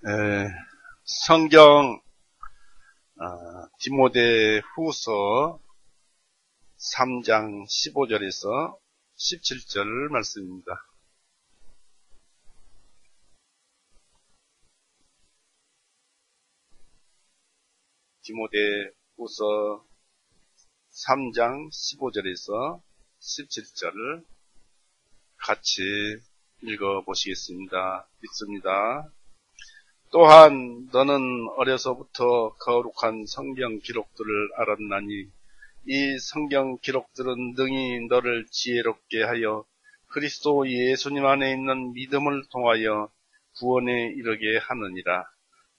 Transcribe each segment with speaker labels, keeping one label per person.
Speaker 1: 에, 성경 디모데 후서 3장 15절에서 17절 말씀입니다. 디모데 후서 3장 15절에서 17절을 같이 읽어보시겠습니다. 읽습니다. 또한 너는 어려서부터 거룩한 성경 기록들을 알았나니 이 성경 기록들은 능히 너를 지혜롭게 하여 그리스도 예수님 안에 있는 믿음을 통하여 구원에 이르게 하느니라.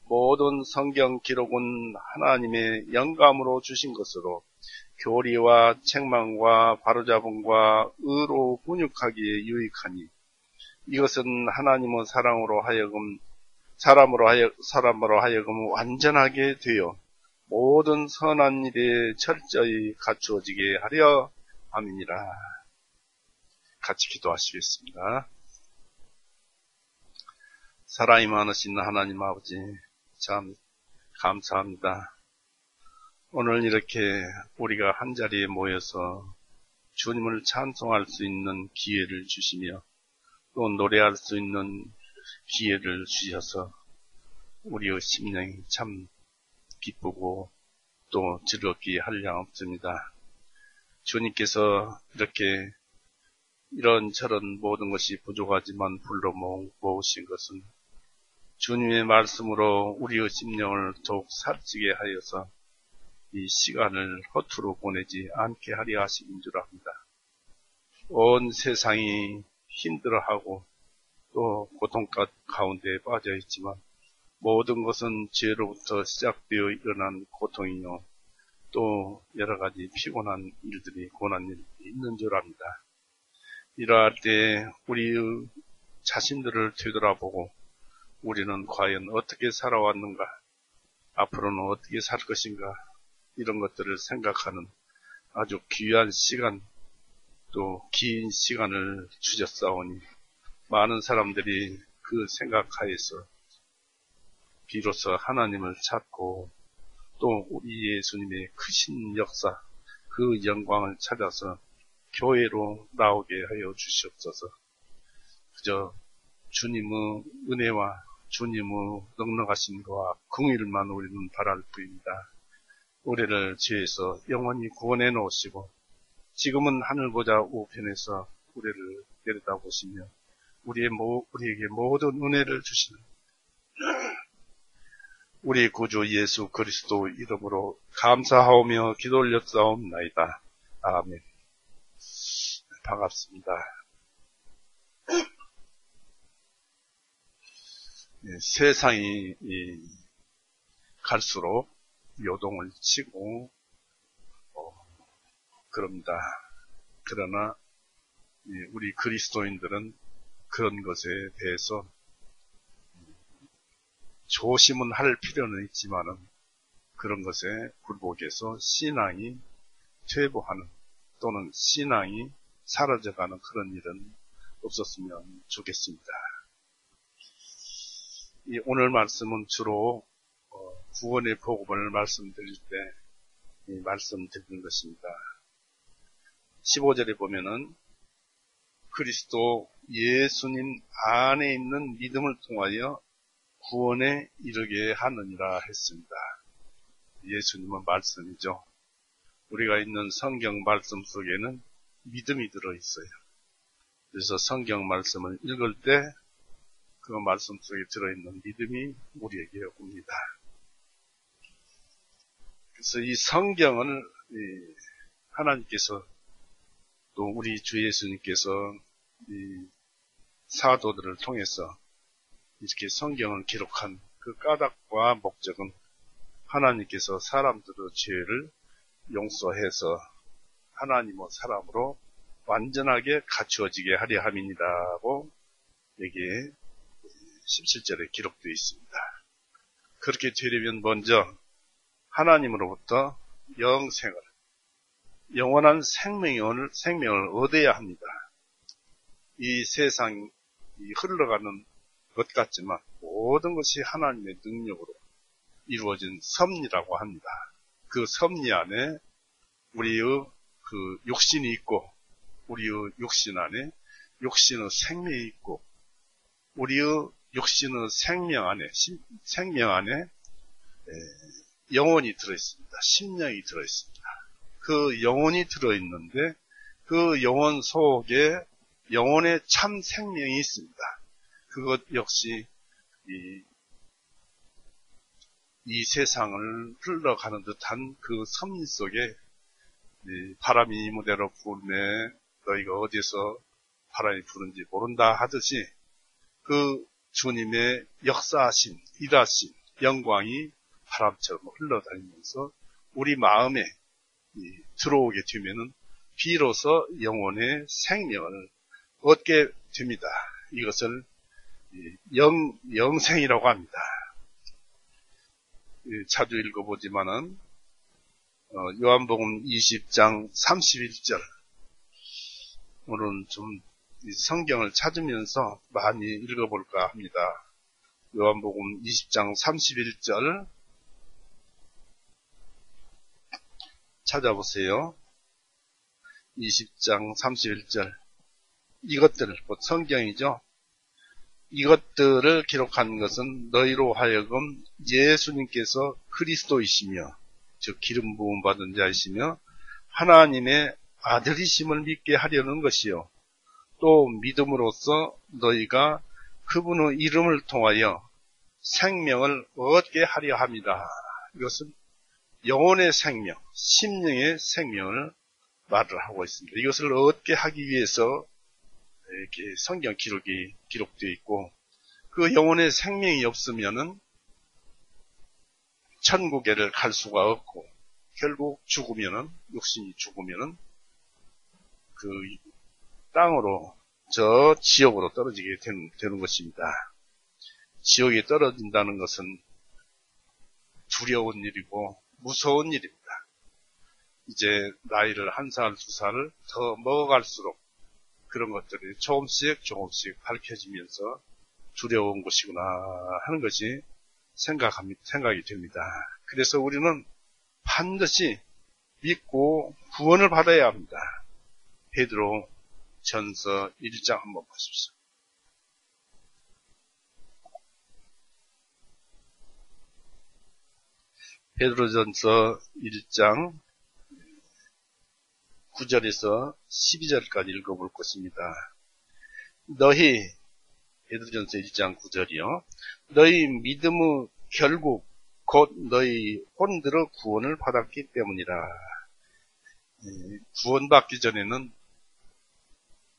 Speaker 1: 모든 성경 기록은 하나님의 영감으로 주신 것으로 교리와 책망과 바로잡음과 의로 훈육하기에 유익하니 이것은 하나님의 사람으로 하여금 완전하게 되어 모든 선한 일에 철저히 갖추어지게 하려 함이니라. 같이 기도하시겠습니다. 사랑이 많으신 하나님 아버지, 참 감사합니다. 오늘 이렇게 우리가 한자리에 모여서 주님을 찬송할 수 있는 기회를 주시며 또 노래할 수 있는 기회를 주셔서 우리의 심령이 참 기쁘고 또 즐겁게 할 양 없습니다. 주님께서 이렇게 이런저런 모든 것이 부족하지만 불러 모으신 것은 주님의 말씀으로 우리의 심령을 더욱 살찌게 하여서 이 시간을 허투루 보내지 않게 하려 하신 줄 압니다. 온 세상이 힘들어하고 또 고통 가운데 빠져 있지만 모든 것은 죄로부터 시작되어 일어난 고통이요 또 여러 가지 피곤한 일들이 고난 일들이 있는 줄 압니다. 이러할 때 우리의 자신들을 되돌아보고 우리는 과연 어떻게 살아왔는가, 앞으로는 어떻게 살 것인가, 이런 것들을 생각하는 아주 귀한 시간, 또 긴 시간을 주셨사오니 많은 사람들이 그 생각하에서 비로소 하나님을 찾고 또 우리 예수님의 크신 역사, 그 영광을 찾아서 교회로 나오게 하여 주시옵소서. 그저 주님의 은혜와 주님의 넉넉하신 것과 긍휼만 우리는 바랄 뿐입니다. 우리를 죄에서 영원히 구원해 놓으시고 지금은 하늘보다 우편에서 우리를 내려다보시며 우리에게 모든 은혜를 주시는 우리 구주 예수 그리스도 이름으로 감사하오며 기도 올렸사옵나이다. 아멘. 반갑습니다. 세상이 갈수록 요동을 치고 그럽니다. 그러나 우리 그리스도인들은 그런 것에 대해서 조심은 할 필요는 있지만은 그런 것에 굴복해서 신앙이 퇴보하는 또는 신앙이 사라져가는 그런 일은 없었으면 좋겠습니다. 오늘 말씀은 주로 구원의 복음을 말씀드릴 때 말씀드리는 것입니다. 15절에 보면은 그리스도 예수님 안에 있는 믿음을 통하여 구원에 이르게 하느니라 했습니다. 예수님은 말씀이죠. 우리가 있는 성경 말씀 속에는 믿음이 들어있어요. 그래서 성경 말씀을 읽을 때 그 말씀 속에 들어있는 믿음이 우리에게 옵니다. 그래서 이 성경을 하나님께서 또 우리 주 예수님께서 이 사도들을 통해서 이렇게 성경을 기록한 그 까닭과 목적은 하나님께서 사람들의 죄를 용서해서 하나님의 사람으로 완전하게 갖추어지게 하려 함이니라고 여기에 17절에 기록되어 있습니다. 그렇게 되려면 먼저 하나님으로부터 영원한 생명을 얻어야 합니다. 이 세상이 흘러가는 것 같지만 모든 것이 하나님의 능력으로 이루어진 섭리라고 합니다. 그 섭리 안에 우리의 그 육신이 있고, 우리의 육신 안에 육신의 생명이 있고, 우리의 육신의 생명 안에 영혼이 들어있습니다. 심령이 들어있습니다. 그 영혼이 들어있는데 그 영혼 속에 영혼의 참 생명이 있습니다. 그것 역시 이 세상을 흘러가는 듯한 그 섭리 속에 바람이 이 무대로 부르네 너희가 어디서 바람이 부른지 모른다 하듯이 그 주님의 역사하신 일하신 영광이 바람처럼 흘러다니면서 우리 마음에 들어오게 되면은 비로소 영혼의 생명을 얻게 됩니다. 이것을 영생이라고 합니다. 자주 읽어보지만은 요한복음 20장 31절 오늘은 좀 성경을 찾으면서 많이 읽어볼까 합니다. 요한복음 20장 31절 찾아보세요. 20장 31절 이것들, 성경이죠. 이것들을 기록한 것은 너희로 하여금 예수님께서 그리스도이시며 즉 기름 부음 받은 자이시며 하나님의 아들이심을 믿게 하려는 것이요 또 믿음으로써 너희가 그분의 이름을 통하여 생명을 얻게 하려 합니다. 이것은 영혼의 생명, 심령의 생명을 말을 하고 있습니다. 이것을 얻게 하기 위해서 이렇게 성경 기록이 기록되어 있고 그 영혼의 생명이 없으면은 천국에를 갈 수가 없고 결국 죽으면은 육신이 죽으면은 그 땅으로 저 지옥으로 떨어지게 되는 것입니다. 지옥에 떨어진다는 것은 두려운 일이고 무서운 일입니다. 이제 나이를 한 살, 두 살을 더 먹어갈수록 그런 것들이 조금씩 밝혀지면서 두려운 것이구나 하는 것이 생각이 됩니다. 그래서 우리는 반드시 믿고 구원을 받아야 합니다. 베드로 전서 1장 한번 보십시오. 베드로전서 1장 9절에서 12절까지 읽어볼 것입니다. 베드로전서 1장 9절이요. 너희 믿음의 결국 곧 너희 혼들의 구원을 받았기 때문이라. 구원받기 전에는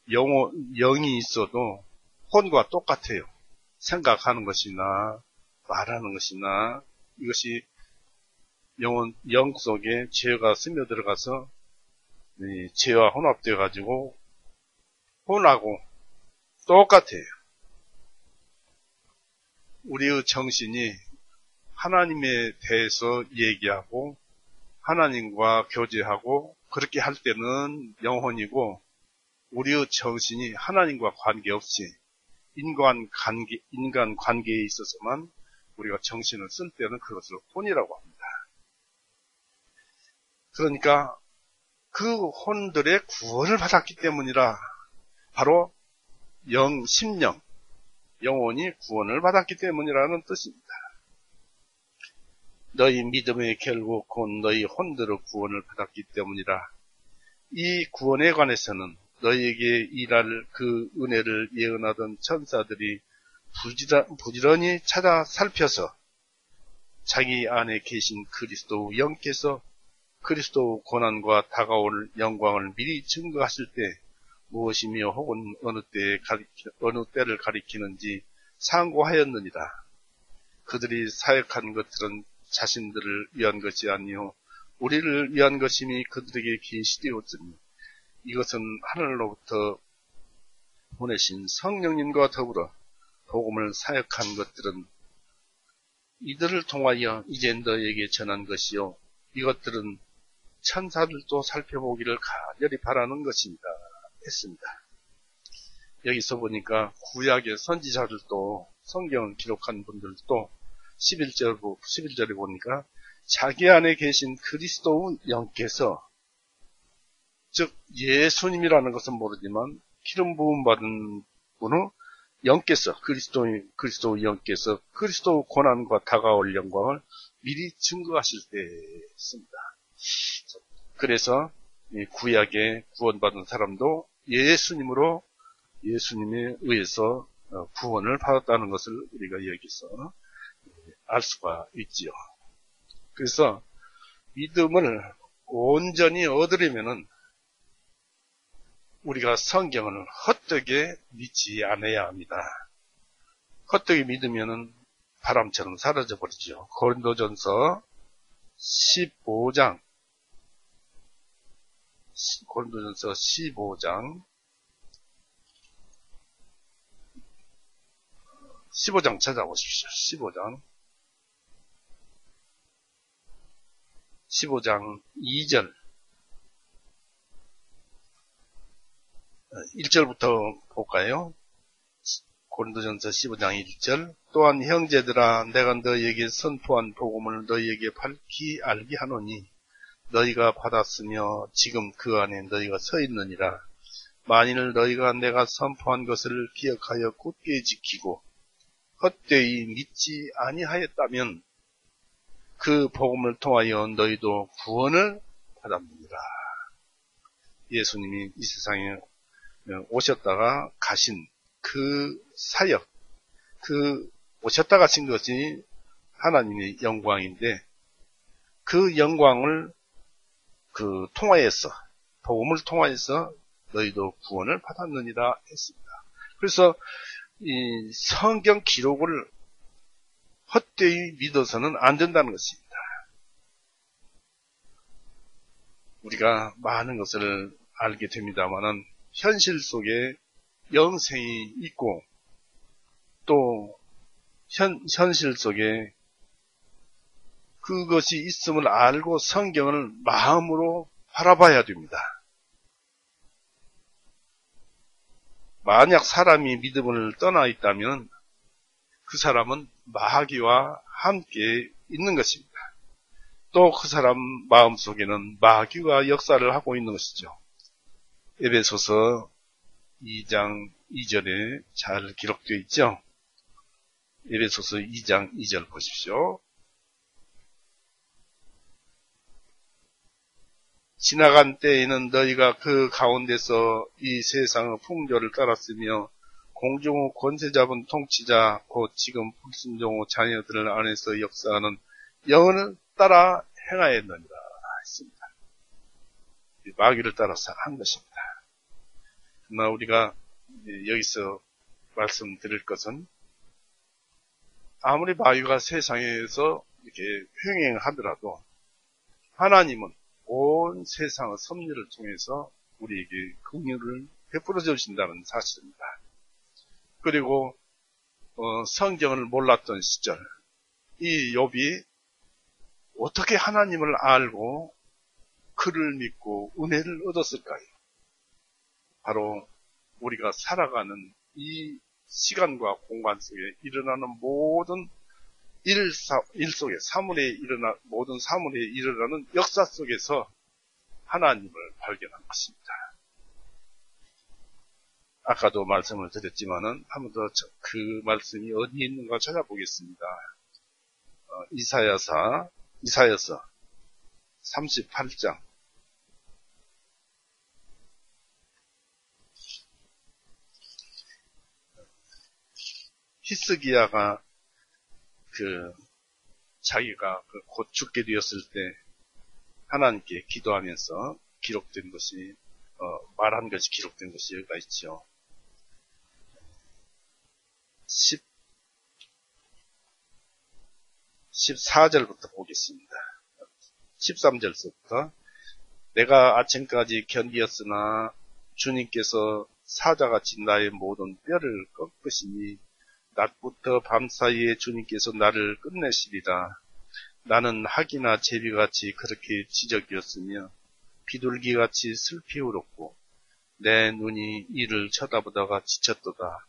Speaker 1: 영이 있어도 혼과 똑같아요. 생각하는 것이나 말하는 것이나 이것이 영 속에 죄가 스며들어가서 죄와 혼합되어 가지고 혼하고 똑같아요. 우리의 정신이 하나님에 대해서 얘기하고 하나님과 교제하고 그렇게 할 때는 영혼이고 우리의 정신이 하나님과 관계없이 인간 관계에 있어서만 우리가 정신을 쓸 때는 그것을 혼이라고 합니다. 그러니까 그 혼들의 구원을 받았기 때문이라 바로 심령, 영혼이 구원을 받았기 때문이라는 뜻입니다. 너희 믿음의 결국 곧 너희 혼들의 구원을 받았기 때문이라. 이 구원에 관해서는 너희에게 일할 그 은혜를 예언하던 천사들이 부지런히 찾아 살펴서 자기 안에 계신 그리스도 영께서 그리스도 고난과 다가올 영광을 미리 증거하실 때 무엇이며 혹은 어느 때를 가리키는지 상고하였느니라. 그들이 사역한 것들은 자신들을 위한 것이 아니요 우리를 위한 것임이 그들에게 계시되었으니 이것은 하늘로부터 보내신 성령님과 더불어 복음을 사역한 것들은 이들을 통하여 이제 너에게 전한 것이요 이것들은 천사들도 살펴보기를 간절히 바라는 것입니다. 했습니다. 여기서 보니까 구약의 선지자들도 성경을 기록한 분들도 11절에 보니까 자기 안에 계신 그리스도 영께서, 즉 예수님이라는 것은 모르지만 기름 부음 받은 분은 영께서, 그리스도 영께서 그리스도 고난과 다가올 영광을 미리 증거하실 때 있습니다. 그래서 이 구약에 구원받은 사람도 예수님에 의해서 구원을 받았다는 것을 우리가 여기서 알 수가 있지요. 그래서 믿음을 온전히 얻으려면은 우리가 성경을 헛되게 믿지 않아야 합니다. 헛되게 믿으면은 바람처럼 사라져 버리죠. 고린도전서 15장 15장 찾아보십시오. 15장 2절 1절부터 볼까요? 고린도전서 15장 1절. 또한 형제들아, 내가 너희에게 선포한 복음을 너희에게 밝히 알게 하노니 너희가 받았으며 지금 그 안에 너희가 서 있느니라. 만일 너희가 내가 선포한 것을 기억하여 굳게 지키고 헛되이 믿지 아니하였다면 그 복음을 통하여 너희도 구원을 받았느니라. 예수님이 이 세상에 오셨다가 가신 그 사역, 오셨다 가신 것이 하나님의 영광인데, 그 영광을 복음을 통하여서 너희도 구원을 받았느니라 했습니다. 그래서 이 성경 기록을 헛되이 믿어서는 안 된다는 것입니다. 우리가 많은 것을 알게 됩니다만은 현실 속에 영생이 있고 또 현실 속에 그것이 있음을 알고 성경을 마음으로 바라봐야 됩니다. 만약 사람이 믿음을 떠나 있다면 그 사람은 마귀와 함께 있는 것입니다. 또 그 사람 마음속에는 마귀가 역사를 하고 있는 것이죠. 에베소서 2장 2절에 잘 기록되어 있죠. 에베소서 2장 2절 보십시오. 지나간 때에는 너희가 그 가운데서 이 세상의 풍조를 따랐으며 공중의 권세 잡은 통치자 곧 지금 불순종의 자녀들 안에서 역사하는 영혼을 따라 행하였느니라 했습니다. 마귀를 따라서 한 것입니다. 그러나 우리가 여기서 말씀드릴 것은 아무리 마귀가 세상에서 이렇게 횡행하더라도 하나님은 온 세상의 섭리를 통해서 우리에게 긍휼을 베풀어 주신다는 사실입니다. 그리고 성경을 몰랐던 시절 이 욥이 어떻게 하나님을 알고 그를 믿고 은혜를 얻었을까요? 바로 우리가 살아가는 이 시간과 공간 속에 일어나는 모든 일 속에 모든 사물에 일어나는 역사 속에서 하나님을 발견한 것입니다. 아까도 말씀을 드렸지만은 한 번 더 그 말씀이 어디 있는가 찾아보겠습니다. 이사야서 38장 히스기야가 자기가 곧 죽게 되었을 때 하나님께 기도하면서 기록된 것이 말한 것이 기록된 것이 여기가 있죠. 14절부터 보겠습니다. 13절부터 내가 아침까지 견디었으나 주님께서 사자같이 나의 모든 뼈를 꺾으시니 낮부터 밤 사이에 주님께서 나를 끝내시리라. 나는 학이나 제비같이 그렇게 지적이었으며 비둘기같이 슬피 울었고 내 눈이 이를 쳐다보다가 지쳤도다.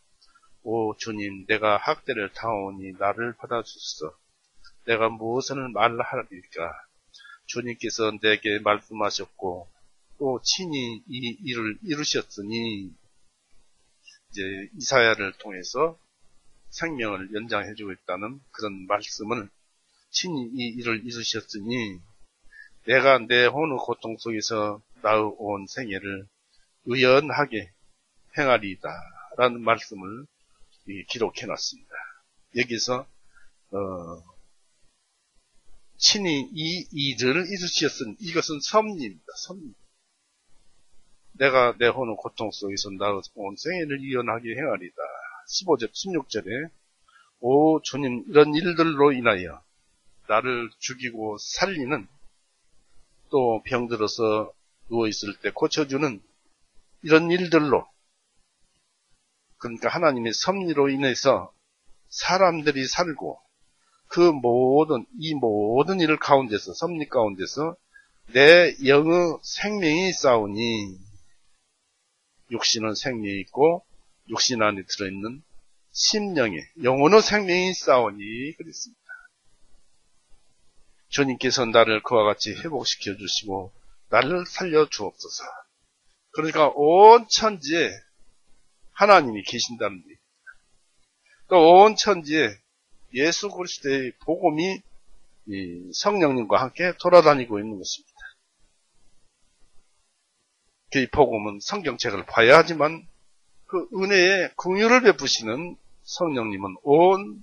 Speaker 1: 오 주님, 내가 학대를 당하오니 나를 받아주소서. 내가 무엇을 말하리까? 주님께서 내게 말씀하셨고 또 친히 이 일을 이루셨으니, 이제 이사야를 통해서 생명을 연장해주고 있다는 그런 말씀을, 친히 이 일을 이루셨으니 내가 내 혼의 고통 속에서 낳아온 생애를 의연하게 행하리이다 라는 말씀을 기록해놨습니다. 여기서 친히 이 일을 이루셨으니, 이것은 섭리입니다. 섭리. 내가 내 혼의 고통 속에서 낳아온 생애를 의연하게 행하리이다. 15절, 16절에 오 주님, 이런 일들로 인하여 나를 죽이고 살리는, 또 병들어서 누워있을 때 고쳐주는 이런 일들로, 그러니까 하나님의 섭리로 인해서 사람들이 살고 이 모든 일 가운데서, 섭리 가운데서 내 영의 생명이 있사오니, 육신은 생명이 있고 육신 안에 들어있는 심령의 영혼의 생명이 있사오니 그랬습니다. 주님께서 나를 그와 같이 회복시켜 주시고 나를 살려 주옵소서. 그러니까 온 천지에 하나님이 계신다는 얘기입니다. 또 온 천지에 예수 그리스도의 복음이 성령님과 함께 돌아다니고 있는 것입니다. 그 복음은 성경책을 봐야 하지만 그 은혜의 긍휼을 베푸시는 성령님은 온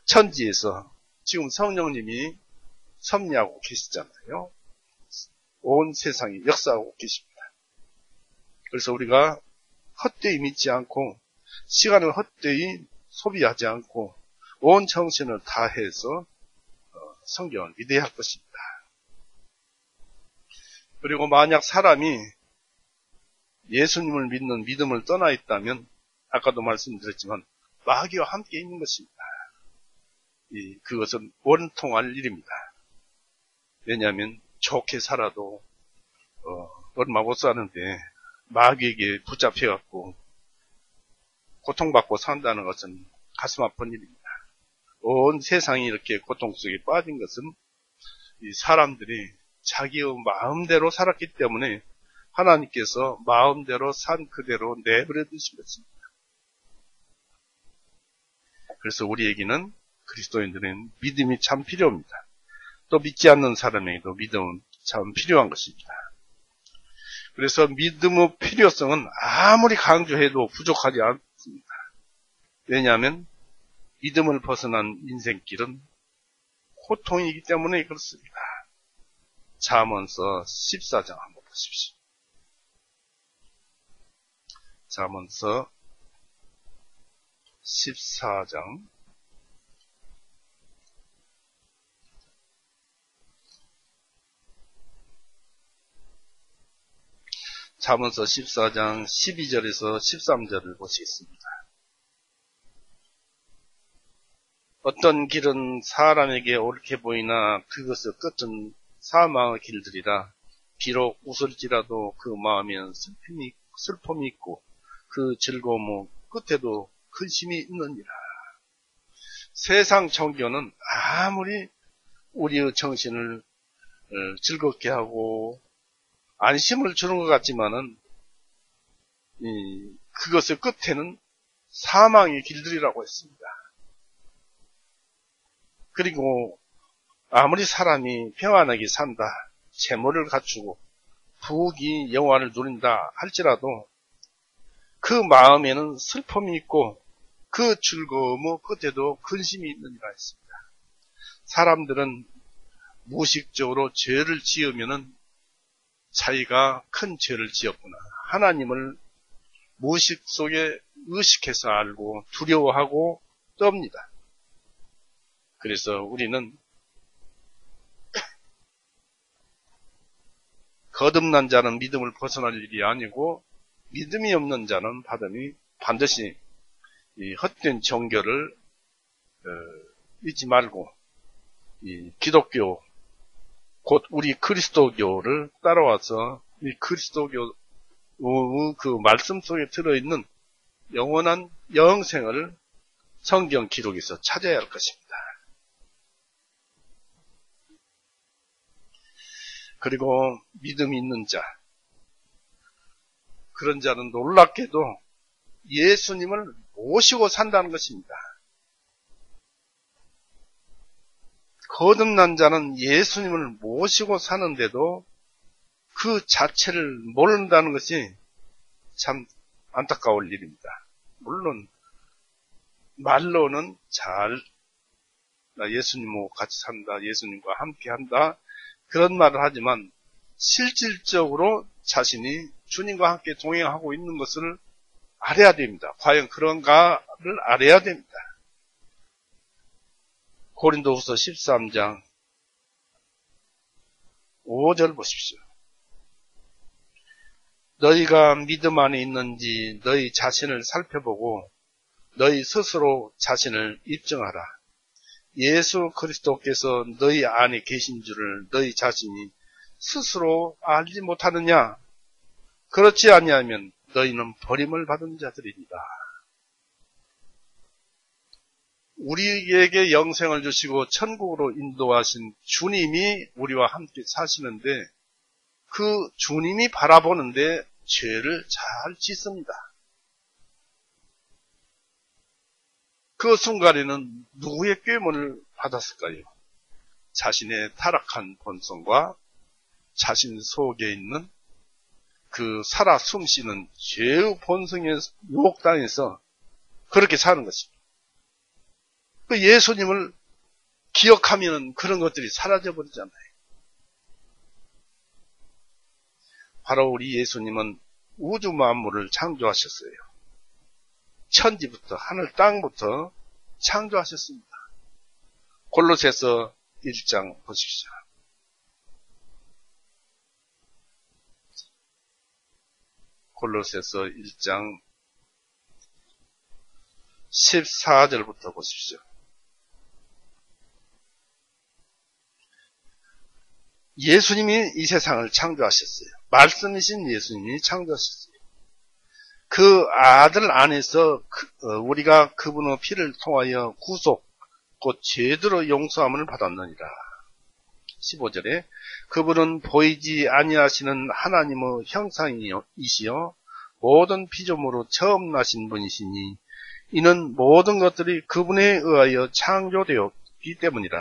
Speaker 1: 천지에서 지금 성령님이 섭리하고 계시잖아요. 온 세상이 역사하고 계십니다. 그래서 우리가 헛되이 믿지 않고 시간을 헛되이 소비하지 않고 온 정신을 다해서 성경을 믿어야 할 것입니다. 그리고 만약 사람이 예수님을 믿는 믿음을 떠나 있다면, 아까도 말씀드렸지만 마귀와 함께 있는 것입니다. 그것은 원통할 일입니다. 왜냐하면 좋게 살아도 얼마 못 사는데 마귀에게 붙잡혀갖고 고통받고 산다는 것은 가슴 아픈 일입니다. 온 세상이 이렇게 고통 속에 빠진 것은 이 사람들이 자기의 마음대로 살았기 때문에 하나님께서 마음대로 산 그대로 내버려 두신 것입니다. 그래서 우리에게는, 그리스도인들은 믿음이 참 필요합니다. 또 믿지 않는 사람에게도 믿음은 참 필요한 것입니다. 그래서 믿음의 필요성은 아무리 강조해도 부족하지 않습니다. 왜냐하면 믿음을 벗어난 인생길은 고통이기 때문에 그렇습니다. 잠언서 14장 한번 보십시오. 잠언서 14장 12절에서 13절을 보시겠습니다. 어떤 길은 사람에게 옳게 보이나 그것의 끝은 사망의 길들이라. 비록 웃을지라도 그 마음에는 슬픔이 있고 그 즐거움의 끝에도 근심이 있느니라. 세상 종교는 아무리 우리의 정신을 즐겁게 하고 안심을 주는 것 같지만은 그것의 끝에는 사망의 길들이라고 했습니다. 그리고 아무리 사람이 평안하게 산다, 재물을 갖추고 부귀 영화를 누린다 할지라도 그 마음에는 슬픔이 있고 그 즐거움의 끝에도 근심이 있느니라 했습니다. 사람들은 무의식적으로 죄를 지으면은 자기가 큰 죄를 지었구나, 하나님을 무의식 속에 의식해서 알고 두려워하고 떱니다. 그래서 우리는 거듭난 자는 믿음을 벗어날 일이 아니고 믿음이 없는 자는 반드시 이 헛된 종교를 잊지 말고 이 기독교, 곧 우리 그리스도교를 따라와서 이 그리스도교 그 말씀 속에 들어있는 영원한 영생을 성경 기록에서 찾아야 할 것입니다. 그리고 믿음이 있는 자, 그런 자는 놀랍게도 예수님을 모시고 산다는 것입니다. 거듭난 자는 예수님을 모시고 사는데도 그 자체를 모른다는 것이 참 안타까울 일입니다. 물론 말로는 나 예수님하고 같이 산다, 예수님과 함께 한다, 그런 말을 하지만 실질적으로 자신이 주님과 함께 동행하고 있는 것을 알아야 됩니다. 과연 그런가를 알아야 됩니다. 고린도후서 13장 5절 보십시오. 너희가 믿음 안에 있는지 너희 자신을 살펴보고 너희 스스로 자신을 입증하라. 예수 그리스도께서 너희 안에 계신 줄을 너희 자신이 스스로 알지 못하느냐? 그렇지 아니하면 너희는 버림을 받은 자들이니라. 우리에게 영생을 주시고 천국으로 인도하신 주님이 우리와 함께 사시는데 그 주님이 바라보는데 죄를 잘 짓습니다. 그 순간에는 누구의 꾀문을 받았을까요? 자신의 타락한 본성과 자신 속에 있는 그 살아 숨쉬는 죄의 본성에 유혹당해서 그렇게 사는 것입니다. 그 예수님을 기억하면 그런 것들이 사라져버리잖아요. 바로 우리 예수님은 우주 만물을 창조하셨어요. 천지부터 하늘 땅부터 창조하셨습니다. 골로새서 1장 보십시오. 골로새서 1장 14절부터 보십시오. 예수님이 이 세상을 창조하셨어요. 말씀이신 예수님이 창조하셨어요. 그 아들 안에서 우리가 그분의 피를 통하여 구속, 곧 죄대로 용서함을 받았느니라. 15절에 그분은 보이지 아니하시는 하나님의 형상이시여 모든 피조물로 처음 나신 분이시니 이는 모든 것들이 그분에 의하여 창조되었기 때문이라.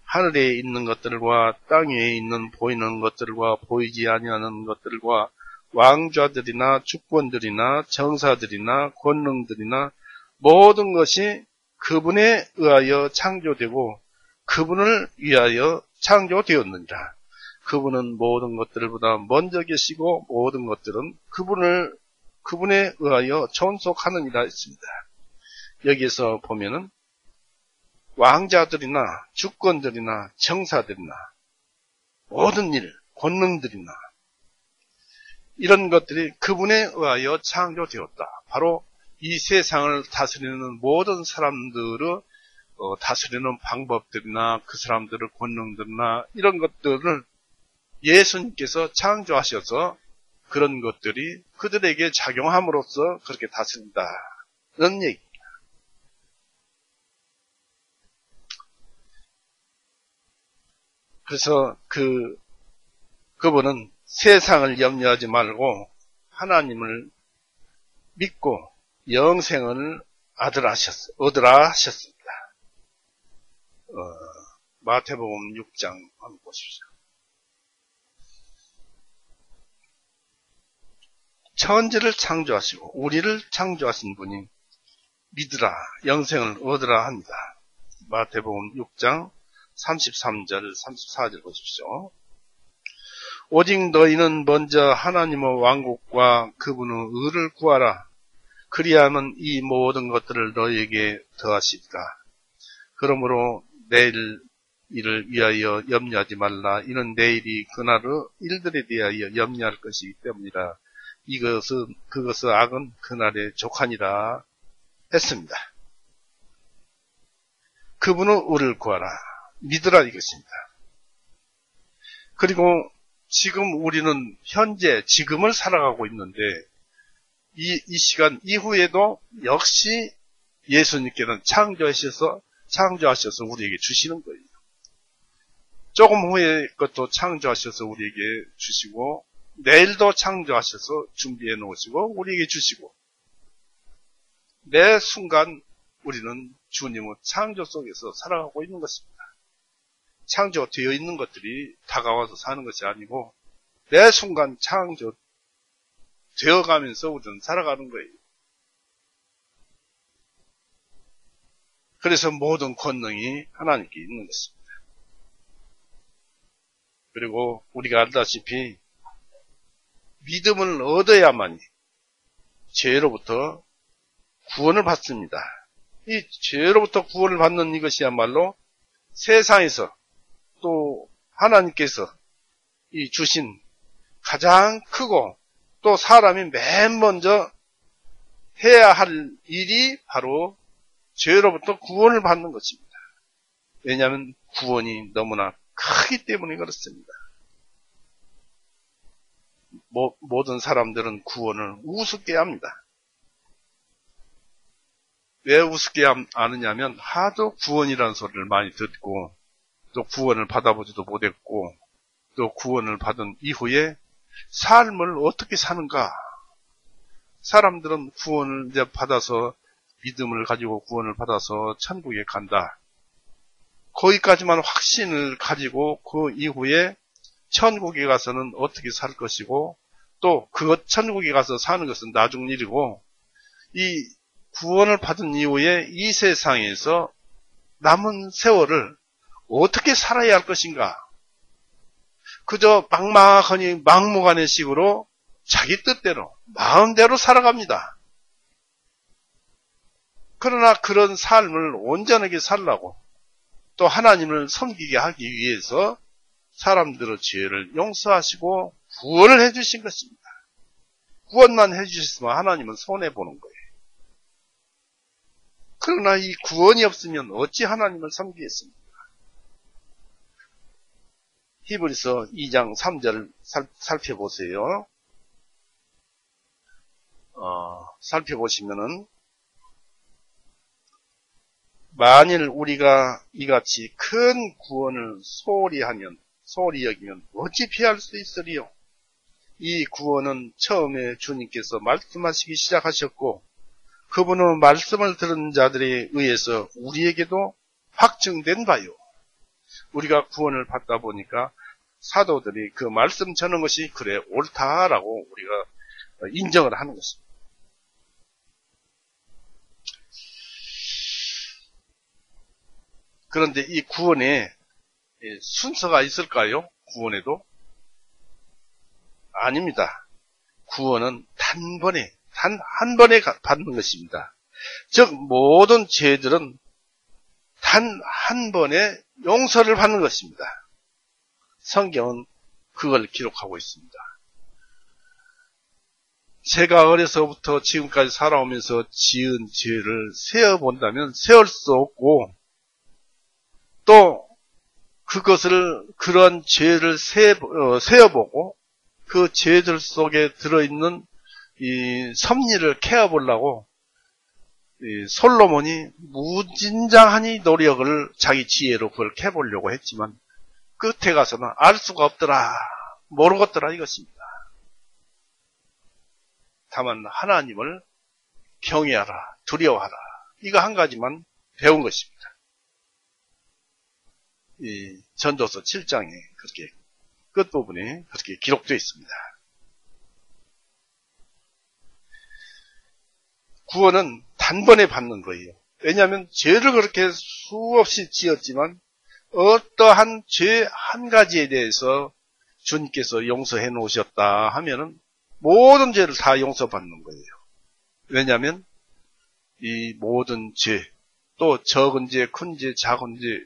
Speaker 1: 하늘에 있는 것들과 땅 위에 있는 보이는 것들과 보이지 아니하는 것들과 왕좌들이나 주권들이나 정사들이나 권능들이나 모든 것이 그분에 의하여 창조되고 그분을 위하여 창조되었느니라. 그분은 모든 것들보다 먼저 계시고 모든 것들은 그분에 의하여 존속하느니라 했습니다. 여기에서 보면은 왕자들이나 주권들이나 정사들이나 모든 일, 권능들이나 이런 것들이 그분에 의하여 창조되었다. 바로 이 세상을 다스리는 모든 사람들의 다스리는 방법들이나 그 사람들의 권능들이나 이런 것들을 예수님께서 창조하셔서 그런 것들이 그들에게 작용함으로써 그렇게 다스린다는 얘기. 그래서 그분은 세상을 염려하지 말고 하나님을 믿고 영생을 얻으라 하셨습니다. 마태복음 6장 한번 보십시오. 천지를 창조하시고 우리를 창조하신 분이 믿으라 영생을 얻으라 합니다. 마태복음 6장 33절 34절 보십시오. 오직 너희는 먼저 하나님의 왕국과 그분의 의를 구하라. 그리하면 이 모든 것들을 너희에게 더하시리라. 그러므로 내일 일을 위하여 염려하지 말라. 이는 내일이 그날의 일들에 대하여 염려할 것이기 때문이라. 그것은 악은 그날의 족하니라 했습니다. 그분의 의를 구하라. 믿으라 이것입니다. 그리고 지금 우리는 현재 지금을 살아가고 있는데 이 시간 이후에도 역시 예수님께는 창조하셔서 우리에게 주시는 거예요. 조금 후에 것도 창조하셔서 우리에게 주시고, 내일도 창조하셔서 준비해 놓으시고 우리에게 주시고, 매 순간 우리는 주님의 창조 속에서 살아가고 있는 것입니다. 창조되어 있는 것들이 다가와서 사는 것이 아니고 매 순간 창조되어 가면서 우리는 살아가는 거예요. 그래서 모든 권능이 하나님께 있는 것입니다. 그리고 우리가 알다시피 믿음을 얻어야만이 죄로부터 구원을 받습니다. 이 죄로부터 구원을 받는 이것이야말로 세상에서 또 하나님께서 이 주신 가장 크고 또 사람이 맨 먼저 해야 할 일이 바로 죄로부터 구원을 받는 것입니다. 왜냐하면 구원이 너무나 크기 때문에 그렇습니다. 모든 사람들은 구원을 우습게 합니다. 왜 우습게 아느냐면 하도 구원이라는 소리를 많이 듣고 또 구원을 받아보지도 못했고 또 구원을 받은 이후에 삶을 어떻게 사는가. 사람들은 구원을 이제 받아서 믿음을 가지고 구원을 받아서 천국에 간다. 거기까지만 확신을 가지고 그 이후에 천국에 가서는 어떻게 살 것이고 또 천국에 가서 사는 것은 나중 일이고 이 구원을 받은 이후에 이 세상에서 남은 세월을 어떻게 살아야 할 것인가. 그저 막무가내 식으로 자기 뜻대로 마음대로 살아갑니다. 그러나 그런 삶을 온전하게 살라고 또 하나님을 섬기게 하기 위해서 사람들의 죄를 용서하시고 구원을 해주신 것입니다. 구원만 해주셨으면 하나님은 손해보는 거예요. 그러나 이 구원이 없으면 어찌 하나님을 섬기겠습니까? 히브리서 2장 3절 살펴보세요. 살펴보시면은 만일 우리가 이같이 큰 구원을 소홀히 여기면 어찌 피할 수 있으리요? 이 구원은 처음에 주님께서 말씀하시기 시작하셨고 그분은 말씀을 들은 자들에 의해서 우리에게도 확증된 바요. 우리가 구원을 받다 보니까 사도들이 그 말씀 전한 것이 그래 옳다라고 우리가 인정을 하는 것입니다. 그런데 이 구원에 순서가 있을까요? 구원에도? 아닙니다. 구원은 단 한 번에 받는 것입니다. 즉 모든 죄들은 단 한 번에 용서를 받는 것입니다. 성경은 그걸 기록하고 있습니다. 제가 어려서부터 지금까지 살아오면서 지은 죄를 세어본다면 세울 수 없고 또 그런 죄를 세어보고 그 죄들 속에 들어있는 이 섭리를 캐어보려고 솔로몬이 무진장하니 노력을 자기 지혜로 그걸 캐보려고 했지만 끝에 가서는 알 수가 없더라, 모르겠더라 이것입니다. 다만 하나님을 경외하라, 두려워하라 이거 한 가지만 배운 것입니다. 이 전도서 7장에 그렇게 끝부분에 그렇게 기록되어 있습니다. 구원은 단번에 받는 거예요. 왜냐하면 죄를 그렇게 수없이 지었지만 어떠한 죄 한 가지에 대해서 주님께서 용서해 놓으셨다 하면은 모든 죄를 다 용서받는 거예요. 왜냐하면 이 모든 죄, 또 적은 죄, 큰 죄, 작은 죄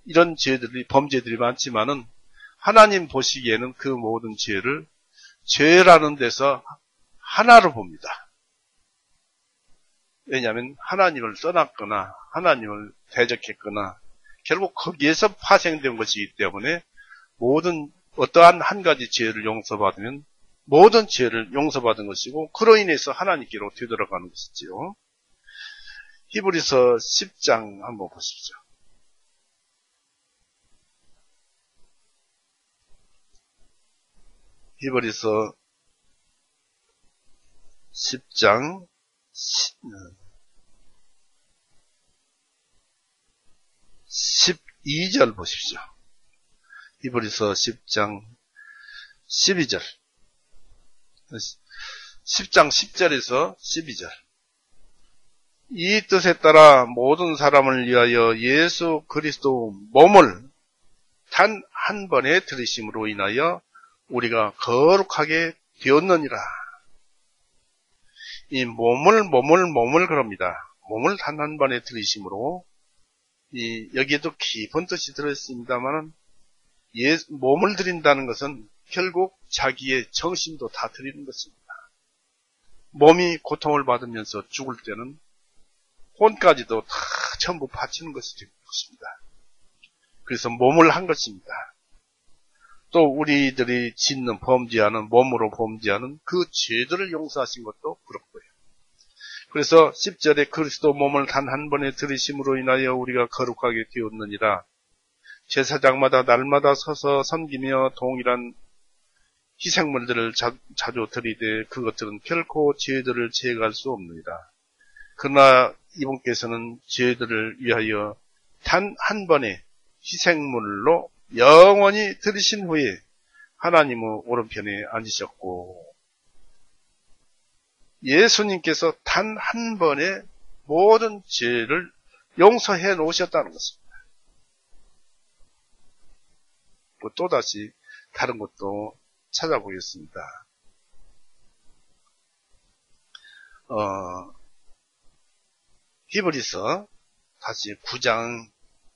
Speaker 1: 이런 범죄들이 많지만은 하나님 보시기에는 그 모든 죄를 죄라는 데서 하나로 봅니다. 왜냐하면 하나님을 떠났거나 하나님을 대적했거나 결국 거기에서 파생된 것이기 때문에 어떠한 한 가지 죄를 용서받으면 모든 죄를 용서받은 것이고 그로 인해서 하나님께로 되돌아가는 것이지요. 히브리서 10장 한번 보십시오. 히브리서 10장 12절 보십시오. 히브리서 10장 12절. 10장 10절에서 12절. 이 뜻에 따라 모든 사람을 위하여 예수 그리스도 몸을 단 한 번에 들이심으로 인하여 우리가 거룩하게 되었느니라. 이 몸을 그럽니다. 몸을 단 한 번에 들이심으로 여기에도 깊은 뜻이 들어있습니다만 몸을 드린다는 것은 결국 자기의 정신도 다 드리는 것입니다. 몸이 고통을 받으면서 죽을 때는 혼까지도 다 전부 바치는 것이 될 것입니다. 그래서 몸을 한 것입니다. 또 우리들이 짓는 범죄하는 몸으로 범죄하는 그 죄들을 용서하신 것도 그렇고요. 그래서 10절에 그리스도 몸을 단 한 번에 들이심으로 인하여 우리가 거룩하게 되었느니라. 제사장마다 날마다 서서 섬기며 동일한 희생물들을 자주 드리되 그것들은 결코 죄들을 제거할 수 없느니라. 그러나 이분께서는 죄들을 위하여 단 한 번의 희생물로 영원히 들이신 후에 하나님의 오른편에 앉으셨고 예수님께서 단 한 번에 모든 죄를 용서해 놓으셨다는 것입니다. 또다시 다른 것도 찾아보겠습니다. 히브리서 다시 9장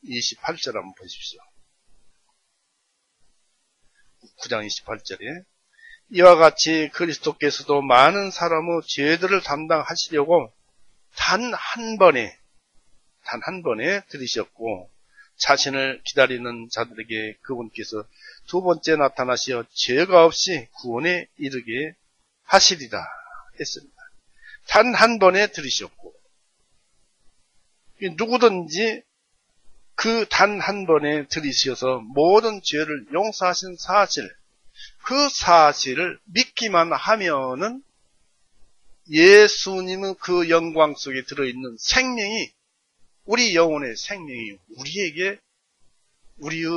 Speaker 1: 28절 한번 보십시오. 9장 28절에 이와 같이 그리스도께서도 많은 사람의 죄들을 담당하시려고 단 한 번에 들이셨고 자신을 기다리는 자들에게 그분께서 두 번째 나타나시어 죄가 없이 구원에 이르게 하시리라 했습니다. 단 한 번에 들이셨고 누구든지 그 단 한 번에 들이셔서 모든 죄를 용서하신 사실, 그 사실을 믿기만 하면은 예수님은 그 영광 속에 들어있는 생명이, 우리 영혼의 생명이 우리에게 우리의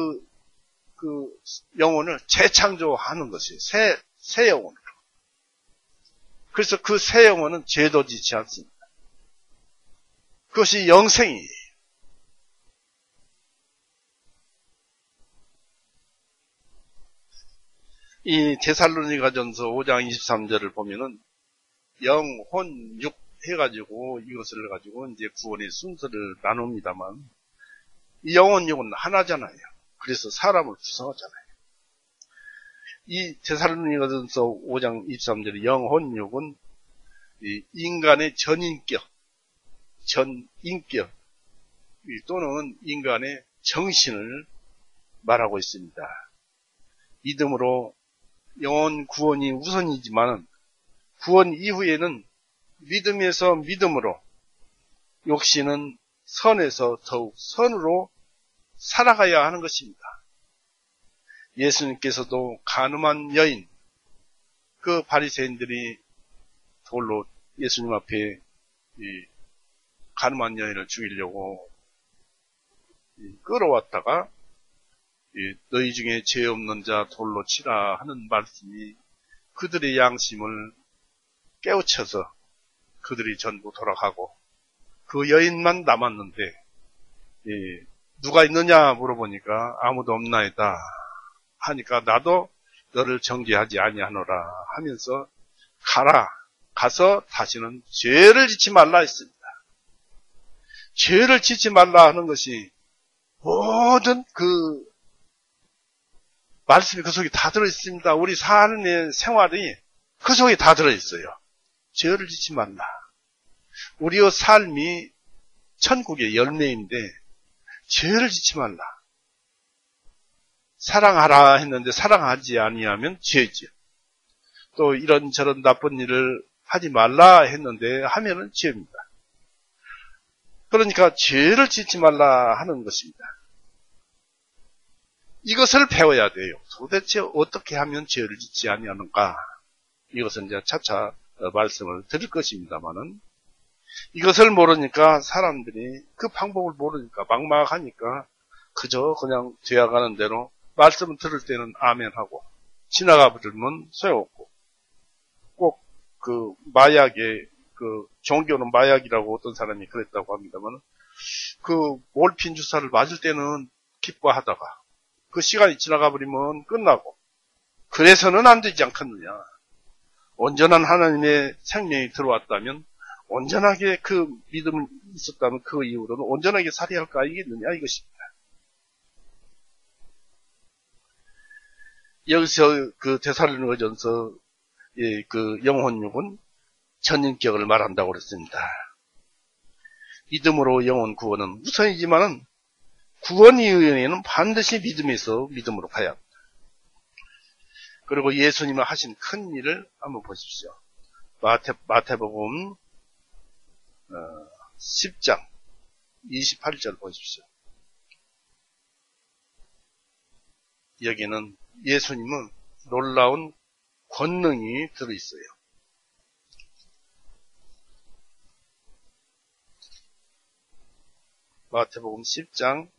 Speaker 1: 그 영혼을 재창조하는 것이에요. 새 영혼으로. 그래서 그 새 영혼은 죄도 짓지 않습니다. 그것이 영생이에요. 이 데살로니가전서 5장 23절을 보면은 영, 혼, 육 해가지고 이것을 가지고 이제 구원의 순서를 나눕니다만 이 영혼, 육은 하나잖아요. 그래서 사람을 구성하잖아요. 이 데살로니가전서 5장 23절의 영, 혼, 육은 이 인간의 전인격 또는 인간의 정신을 말하고 있습니다. 믿음으로 영혼 구원이 우선이지만 구원 이후에는 믿음에서 믿음으로, 욕심은 선에서 더욱 선으로 살아가야 하는 것입니다. 예수님께서도 간음한 여인, 그 바리새인들이 돌로 예수님 앞에 간음한 여인을 죽이려고 끌어왔다가 너희 중에 죄 없는 자 돌로 치라 하는 말씀이 그들의 양심을 깨우쳐서 그들이 전부 돌아가고 그 여인만 남았는데 누가 있느냐 물어보니까 아무도 없나이다 하니까 나도 너를 정죄하지 아니하노라 하면서 가서 다시는 죄를 짓지 말라 했습니다. 죄를 짓지 말라 하는 것이 모든 그 말씀이 그 속에 다 들어있습니다. 우리 사는 생활이 그 속에 다 들어있어요. 죄를 짓지 말라. 우리의 삶이 천국의 열매인데 죄를 짓지 말라. 사랑하라 했는데 사랑하지 아니하면 죄죠. 또 이런저런 나쁜 일을 하지 말라 했는데 하면은 죄입니다. 그러니까 죄를 짓지 말라 하는 것입니다. 이것을 배워야 돼요. 도대체 어떻게 하면 죄를 짓지 아니하는가? 이것은 이제 차차 말씀을 드릴 것입니다만은, 이것을 모르니까 사람들이 그 방법을 모르니까 막막하니까 그저 그냥 되어가는 대로 말씀을 들을 때는 아멘하고 지나가 버리면 소용없고, 꼭 그 마약의 그 종교는 마약이라고 어떤 사람이 그랬다고 합니다만, 그 몰핀 주사를 맞을 때는 기뻐하다가 그 시간이 지나가 버리면 끝나고, 그래서는 안 되지 않겠느냐. 온전한 하나님의 생명이 들어왔다면, 온전하게 그 믿음이 있었다면 그 이후로는 온전하게 살아야 할까 이겠느냐 이것입니다. 여기서 그 데살로니가전서 그 영혼육은 전인격을 말한다고 그랬습니다. 믿음으로 영혼 구원은 우선이지만은 구원 이후에는 반드시 믿음으로 가야 합니다. 그리고 예수님이 하신 큰 일을 한번 보십시오. 마태복음 10장 28절 보십시오. 여기는 예수님은 놀라운 권능이 들어있어요. 마태복음 10장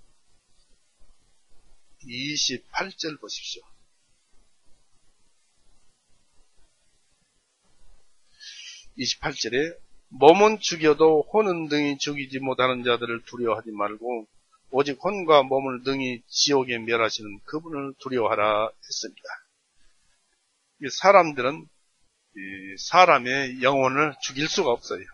Speaker 1: 28절 보십시오. 28절에 몸은 죽여도 혼은 능히 죽이지 못하는 자들을 두려워하지 말고 오직 혼과 몸을 능히 지옥에 멸하시는 그분을 두려워하라 했습니다. 사람들은 사람의 영혼을 죽일 수가 없어요.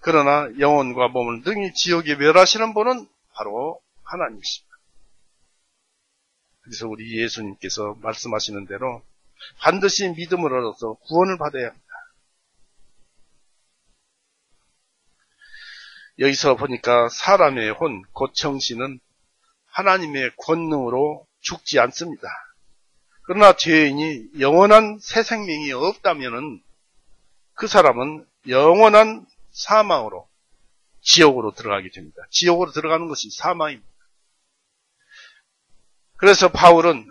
Speaker 1: 그러나 영혼과 몸을 능히 지옥에 멸하시는 분은 바로 하나님이십니다. 그래서 우리 예수님께서 말씀하시는 대로 반드시 믿음을 얻어서 구원을 받아야 합니다. 여기서 보니까 사람의 혼, 곧 정신은 하나님의 권능으로 죽지 않습니다. 그러나 죄인이 영원한 새 생명이 없다면은 그 사람은 영원한 사망으로, 지옥으로 들어가게 됩니다. 지옥으로 들어가는 것이 사망입니다. 그래서 바울은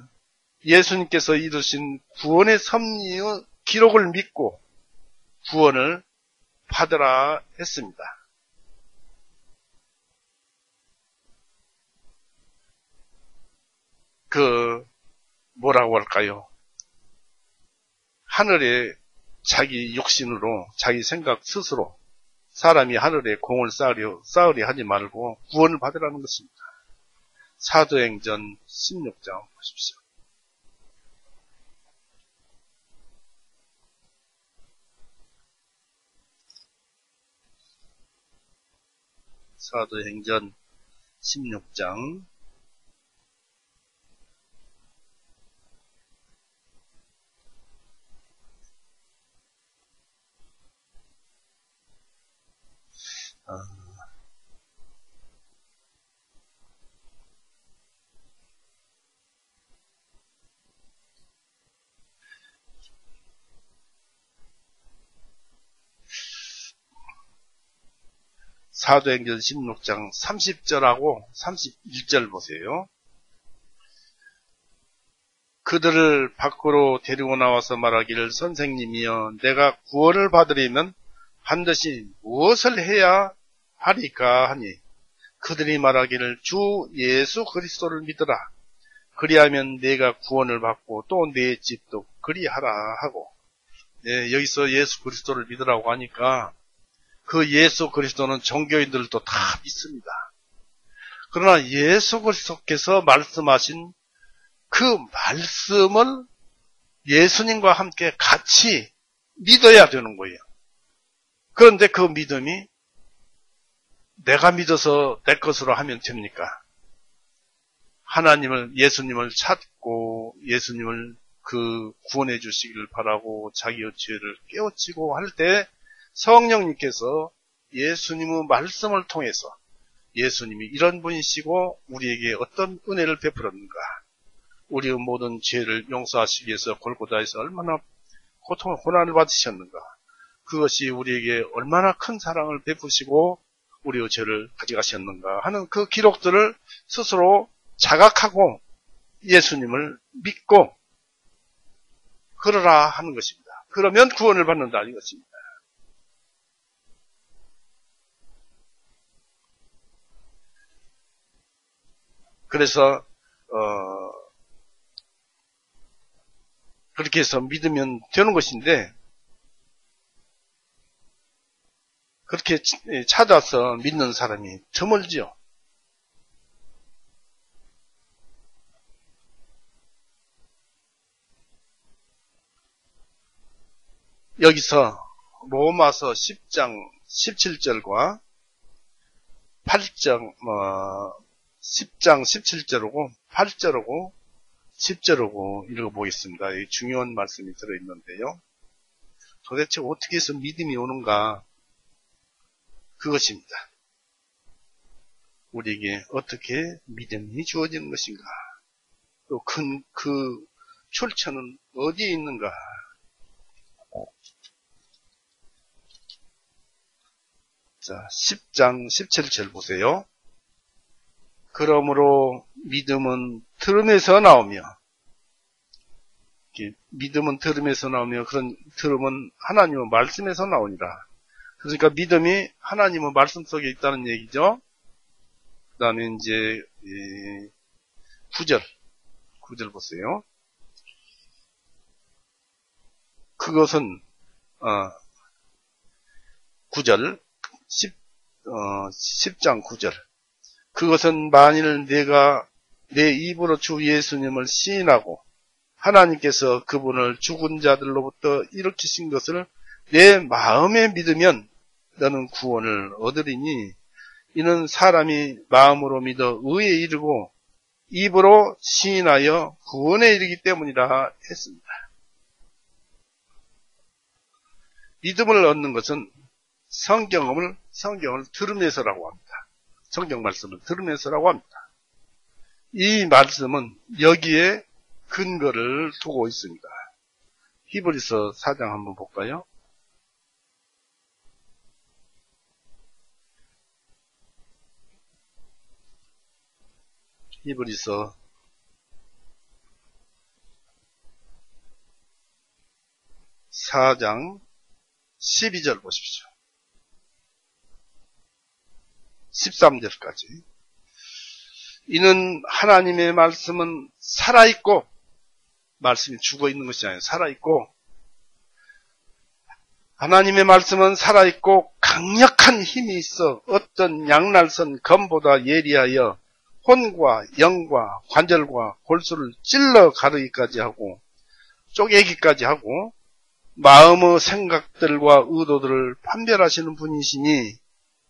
Speaker 1: 예수님께서 이루신 구원의 섭리의 기록을 믿고 구원을 받으라 했습니다. 뭐라고 할까요? 하늘에 자기 육신으로, 자기 생각 스스로 사람이 하늘에 공을 쌓으려 하지 말고 구원을 받으라는 것입니다. 사도행전 16장 보십시오. 사도행전 16장 30절하고 31절 보세요. 그들을 밖으로 데리고 나와서 말하기를 선생님이여 내가 구원을 받으려면 반드시 무엇을 해야 하리까 하니 그들이 말하기를 주 예수 그리스도를 믿으라. 그리하면 내가 구원을 받고 또 내 집도 그리하라 하고, 여기서 예수 그리스도를 믿으라고 하니까 그 예수 그리스도는 종교인들도 다 믿습니다. 그러나 예수 그리스도께서 말씀하신 그 말씀을 예수님과 함께 같이 믿어야 되는 거예요. 그런데 그 믿음이 내가 믿어서 내 것으로 하면 됩니까? 예수님을 찾고 예수님을 구원해 주시기를 바라고 자기의 죄를 깨우치고 할 때 성령님께서 예수님의 말씀을 통해서 예수님이 이런 분이시고 우리에게 어떤 은혜를 베풀었는가, 우리의 모든 죄를 용서하시기 위해서 골고다에서 얼마나 고통을 고난을 받으셨는가. 그것이 우리에게 얼마나 큰 사랑을 베푸시고 우리의 죄를 가져가셨는가 하는 그 기록들을 스스로 자각하고 예수님을 믿고 그러라 하는 것입니다. 그러면 구원을 받는다 이것입니다. 그래서 그렇게 해서 믿으면 되는 것인데 그렇게 찾아서 믿는 사람이 드물지요. 여기서 로마서 10장 17절과 8장 10장 17절하고 8절하고 10절하고 읽어보겠습니다. 이 중요한 말씀이 들어있는데요. 도대체 어떻게 해서 믿음이 오는가? 그것입니다. 우리에게 어떻게 믿음이 주어지는 것인가? 또 그 출처는 어디에 있는가? 자, 10장 17절 보세요. 그러므로 믿음은 들음에서 나오며, 믿음은 들음에서 나오며, 그런 들음은 하나님의 말씀에서 나오니라. 그러니까 믿음이 하나님의 말씀 속에 있다는 얘기죠. 그 다음에 이제 9절 보세요. 그것은 9절 10장 9절 그것은 만일 내가 내 입으로 주 예수님을 시인하고 하나님께서 그분을 죽은 자들로부터 일으키신 것을 내 마음에 믿으면 너는 구원을 얻으리니 이는 사람이 마음으로 믿어 의에 이르고 입으로 시인하여 구원에 이르기 때문이라 했습니다. 믿음을 얻는 것은 성경을 들으면서라고 합니다. 성경 말씀을 들으면서라고 합니다. 이 말씀은 여기에 근거를 두고 있습니다. 히브리서 4장 한번 볼까요? 히브리서 4장 12절 보십시오. 13절까지. 이는 하나님의 말씀은 살아있고, 말씀이 죽어있는 것이 아니라 살아있고, 하나님의 말씀은 살아있고 강력한 힘이 있어 어떤 양날선 검보다 예리하여 혼과 영과 관절과 골수를 찔러 가르기까지 하고 쪼개기까지 하고 마음의 생각들과 의도들을 판별하시는 분이시니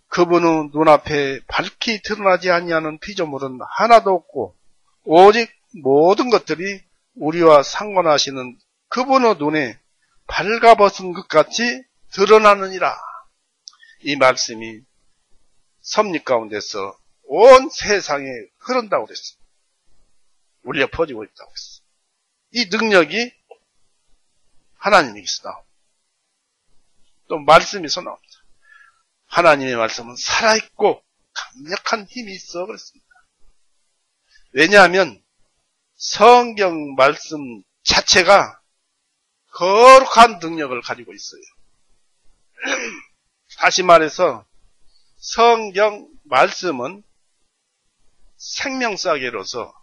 Speaker 1: 그분의 눈앞에 밝히 드러나지 아니하는 피조물은 하나도 없고 오직 모든 것들이 우리와 상관하시는 그분의 눈에 발가벗은 것 같이 드러나느니라. 이 말씀이 섭리 가운데서 온 세상에 흐른다고 그랬어요. 울려 퍼지고 있다고 했어요. 이 능력이 하나님에게서 나옵니다. 또 말씀에서 나옵니다. 하나님의 말씀은 살아있고 강력한 힘이 있어 그랬습니다. 왜냐하면 성경 말씀 자체가 거룩한 능력을 가지고 있어요. 다시 말해서 성경 말씀은 생명사계로서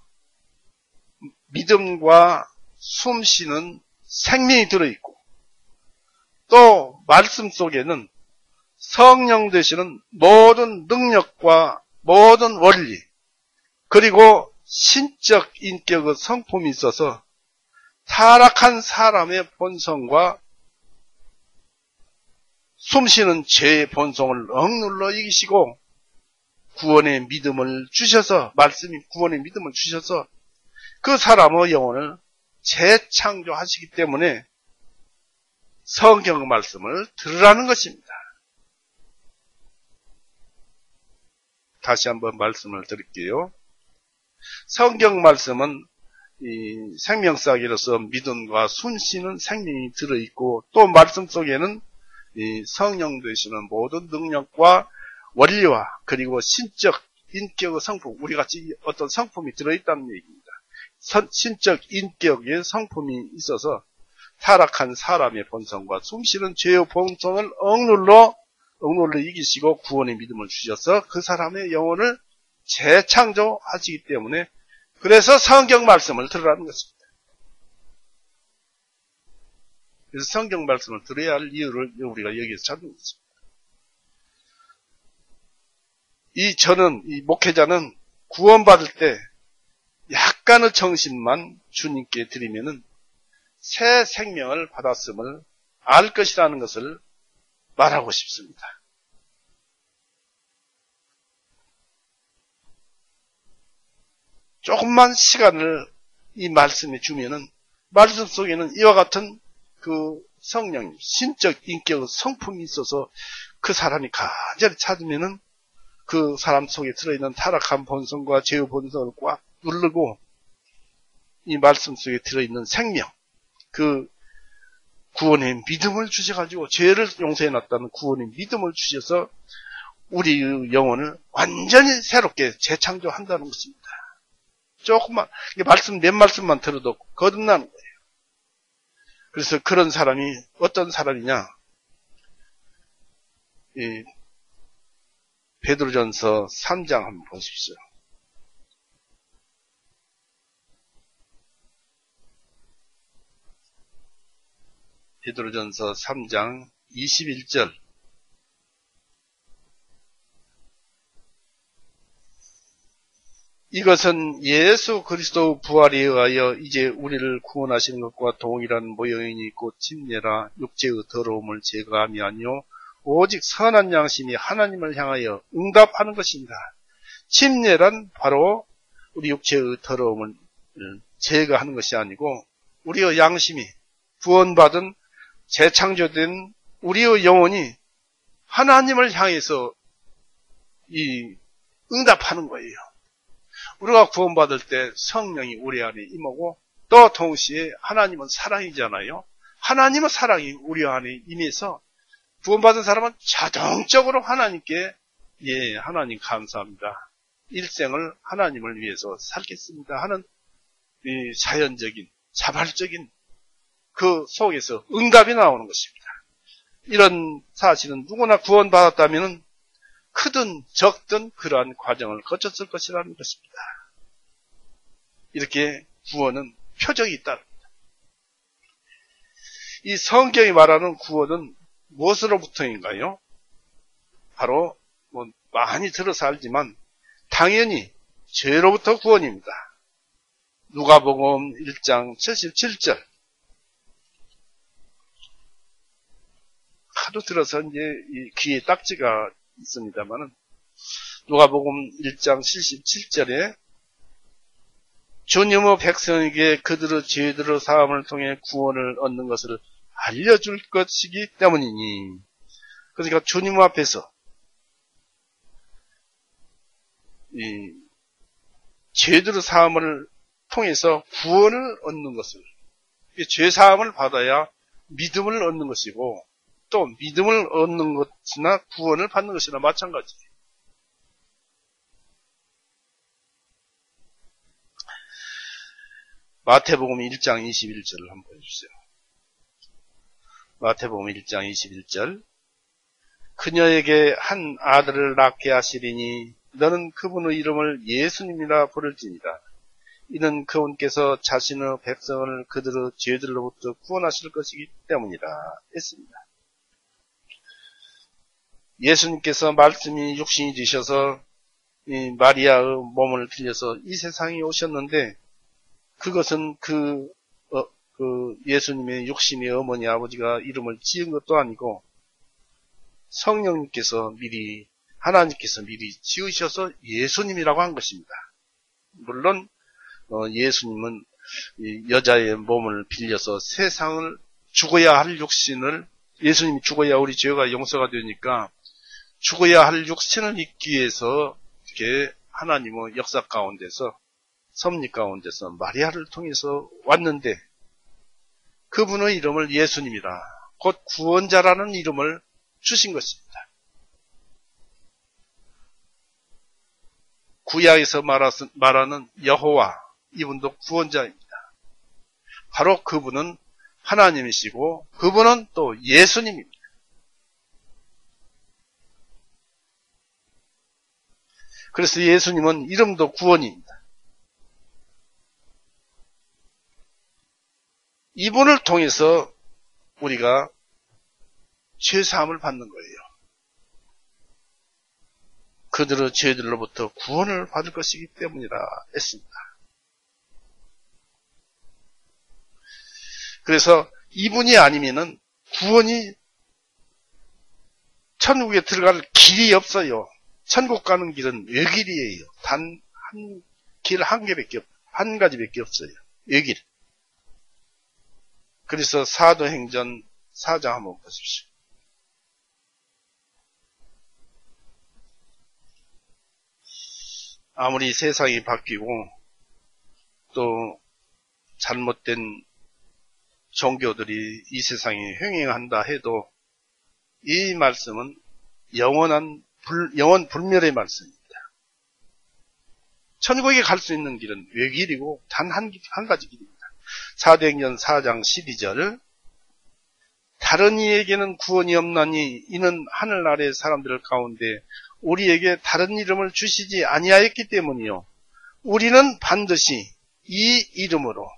Speaker 1: 믿음과 숨쉬는 생명이 들어있고 또 말씀 속에는 성령 되시는 모든 능력과 모든 원리 그리고 신적 인격의 성품이 있어서 타락한 사람의 본성과 숨쉬는 죄의 본성을 억눌러 이기시고 구원의 믿음을 주셔서 말씀이 구원의 믿음을 주셔서 그 사람의 영혼을 재창조하시기 때문에 성경 말씀을 들으라는 것입니다. 다시 한번 말씀을 드릴게요. 성경 말씀은 이 생명사기로서 믿음과 순신은 생명이 들어있고, 또 말씀 속에는 이 성령 되시는 모든 능력과 원리와 그리고 신적 인격의 성품, 우리 같이 어떤 성품이 들어있다는 얘기입니다. 신적 인격의 성품이 있어서 타락한 사람의 본성과 숨쉬는 죄의 본성을 억눌러 이기시고 구원의 믿음을 주셔서 그 사람의 영혼을 재창조하시기 때문에, 그래서 성경 말씀을 들으라는 것입니다. 그래서 성경 말씀을 들어야 할 이유를 우리가 여기서 찾는 것입니다. 이 목회자는 구원받을 때 약간의 정신만 주님께 드리면은 새 생명을 받았음을 알 것이라는 것을 말하고 싶습니다. 조금만 시간을 이 말씀에 주면은 말씀 속에는 이와 같은 그 성령, 신적 인격의 성품이 있어서 그 사람이 간절히 찾으면은 그 사람 속에 들어있는 타락한 본성과 죄의 본성을 꽉 누르고 이 말씀 속에 들어있는 생명, 그 구원의 믿음을 주셔가지고 죄를 용서해놨다는 구원의 믿음을 주셔서 우리의 영혼을 완전히 새롭게 재창조한다는 것입니다. 조금만, 말씀, 몇 말씀만 들어도 거듭나는 거예요. 그래서 그런 사람이 어떤 사람이냐? 이 베드로전서 3장 한번 보십시오. 베드로전서 3장 21절. 이것은 예수 그리스도 부활에 의하여 이제 우리를 구원하시는 것과 동일한 모형이 곧 침례라 육체의 더러움을 제거함이 아니요 오직 선한 양심이 하나님을 향하여 응답하는 것입니다. 침례란 바로 우리 육체의 더러움을 제거하는 것이 아니고 우리의 양심이 구원받은 재창조된 우리의 영혼이 하나님을 향해서 이 응답하는 거예요. 우리가 구원받을 때 성령이 우리 안에 임하고 또 동시에 하나님은 사랑이잖아요. 하나님의 사랑이 우리 안에 임해서 구원받은 사람은 자동적으로 하나님께 예, 하나님 감사합니다. 일생을 하나님을 위해서 살겠습니다 하는 이 자연적인, 자발적인 그 속에서 응답이 나오는 것입니다. 이런 사실은 누구나 구원받았다면 크든 적든 그러한 과정을 거쳤을 것이라는 것입니다. 이렇게 구원은 표적이 있다. 이 성경이 말하는 구원은 무엇으로부터인가요? 바로 많이 들어서 알지만 당연히 죄로부터 구원입니다. 누가복음 1장 77절. 하도 들어서 이제 이 귀에 딱지가 있습니다만은 누가복음 1장 77절에 주님의 백성에게 그들의 죄들의 사함을 통해 구원을 얻는 것을 알려줄 것이기 때문이니, 그러니까 주님 앞에서 이 죄들의 사함을 통해서 구원을 얻는 것을, 죄 사함을 받아야 믿음을 얻는 것이고 또 믿음을 얻는 것이나 구원을 받는 것이나 마찬가지예요. 마태복음 1장 21절을 한번 보여주세요. 마태복음 1장 21절. 그녀에게 한 아들을 낳게 하시리니 너는 그분의 이름을 예수님이라 부를지니라. 이는 그분께서 자신의 백성을 그들의 죄들로부터 구원하실 것이기 때문이라 했습니다. 예수님께서 말씀이 육신이 되셔서 이 마리아의 몸을 빌려서 이 세상에 오셨는데, 그것은 그 예수님의 육신의 어머니 아버지가 이름을 지은 것도 아니고 성령님께서 하나님께서 미리 지으셔서 예수님이라고 한 것입니다. 물론 예수님은 여자의 몸을 빌려서 세상을 죽어야 할 육신을, 예수님이 죽어야 우리 죄가 용서가 되니까 죽어야 할 육신을 입기 위해서 이렇게 하나님의 역사 가운데서 섭리 가운데서 마리아를 통해서 왔는데 그분의 이름을 예수님이라 곧 구원자라는 이름을 주신 것입니다. 구약에서 말하는 여호와, 이분도 구원자입니다. 바로 그분은 하나님이시고 그분은 또 예수님입니다. 그래서 예수님은 이름도 구원입니다. 이분을 통해서 우리가 죄사함을 받는 거예요. 그들의 죄들로부터 구원을 받을 것이기 때문이라 했습니다. 그래서 이분이 아니면은 구원이 천국에 들어갈 길이 없어요. 천국 가는 길은 외길이에요. 단 길 한 가지밖에 없어요. 외길. 그래서 사도행전 4장 한번 보십시오. 아무리 세상이 바뀌고 또 잘못된 종교들이 이 세상에 횡행한다 해도 이 말씀은 영원 불멸의 말씀입니다. 천국에 갈 수 있는 길은 외길이고 단 한 가지 길입니다. 사도행전 4장 12절 다른 이에게는 구원이 없나니 이는 하늘 아래 사람들 가운데 우리에게 다른 이름을 주시지 아니하였기 때문이요 우리는 반드시 이 이름으로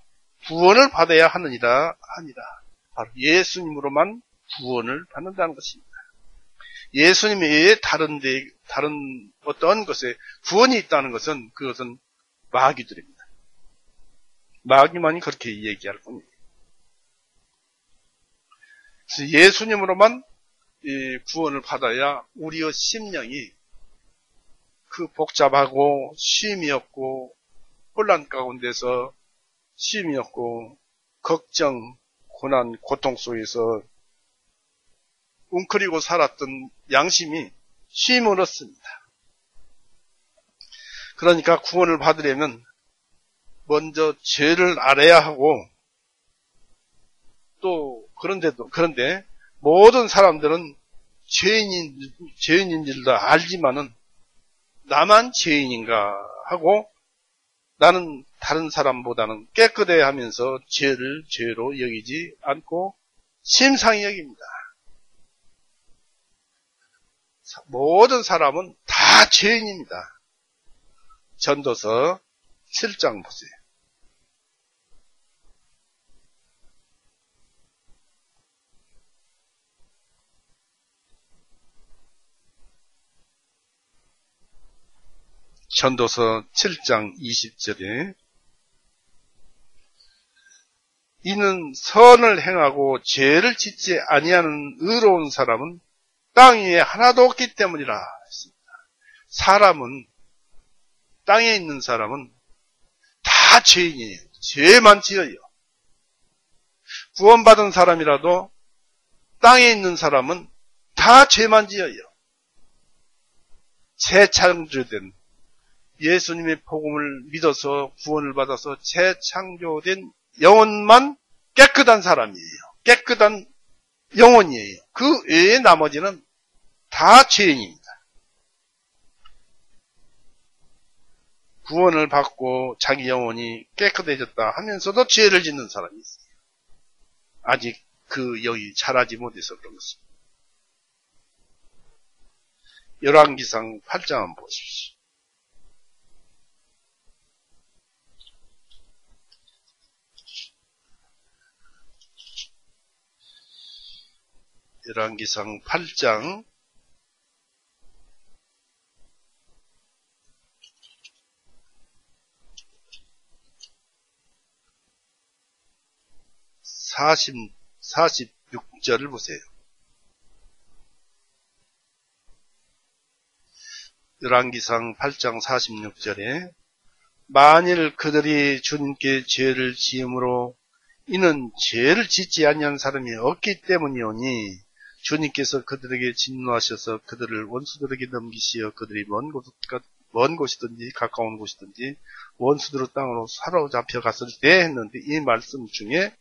Speaker 1: 구원을 받아야 하느니라 하니라. 바로 예수님으로만 구원을 받는다는 것입니다. 예수님 외에 다른 어떤 것에 구원이 있다는 것은 그것은 마귀들입니다. 마귀만이 그렇게 얘기할 겁니다. 그래서 예수님으로만 구원을 받아야 우리의 심령이 그 복잡하고 쉼이 없고 혼란 가운데서 쉼이 없고 걱정, 고난, 고통 속에서 웅크리고 살았던 양심이 쉼을 얻습니다. 그러니까 구원을 받으려면 먼저 죄를 알아야 하고 또 그런데 모든 사람들은 죄인인 줄도 알지만은 나만 죄인인가 하고 나는 다른 사람보다는 깨끗해 하면서 죄를 죄로 여기지 않고 심상히 여깁니다. 모든 사람은 다 죄인입니다. 전도서 7장 보세요. 전도서 7장 20절에 이는 선을 행하고 죄를 짓지 아니하는 의로운 사람은 땅 위에 하나도 없기 때문이라 했습니다. 땅에 있는 사람은 다 죄인이에요. 죄만 지어요. 구원받은 사람이라도 땅에 있는 사람은 다 죄만 지어요. 재창조된 예수님의 복음을 믿어서 구원을 받아서 재창조된 영혼만 깨끗한 사람이에요. 깨끗한 영혼이에요. 그 외에 나머지는 다 죄인입니다. 구원을 받고 자기 영혼이 깨끗해졌다 하면서도 죄를 짓는 사람이 있어요. 아직 그 영이 자라지 못해서 그런 것입니다. 열왕기상 8장 한번 보십시오. 열왕기상 8장 46절을 보세요. 열왕기상 8장 46절에 만일 그들이 주님께 죄를 지음으로 이는 죄를 짓지 아니한 사람이 없기 때문이오니 주님께서 그들에게 진노하셔서 그들을 원수들에게 넘기시어 그들이 먼 먼 곳이든지 가까운 곳이든지 원수들의 땅으로 사로잡혀 갔을 때 했는데, 이 말씀 중에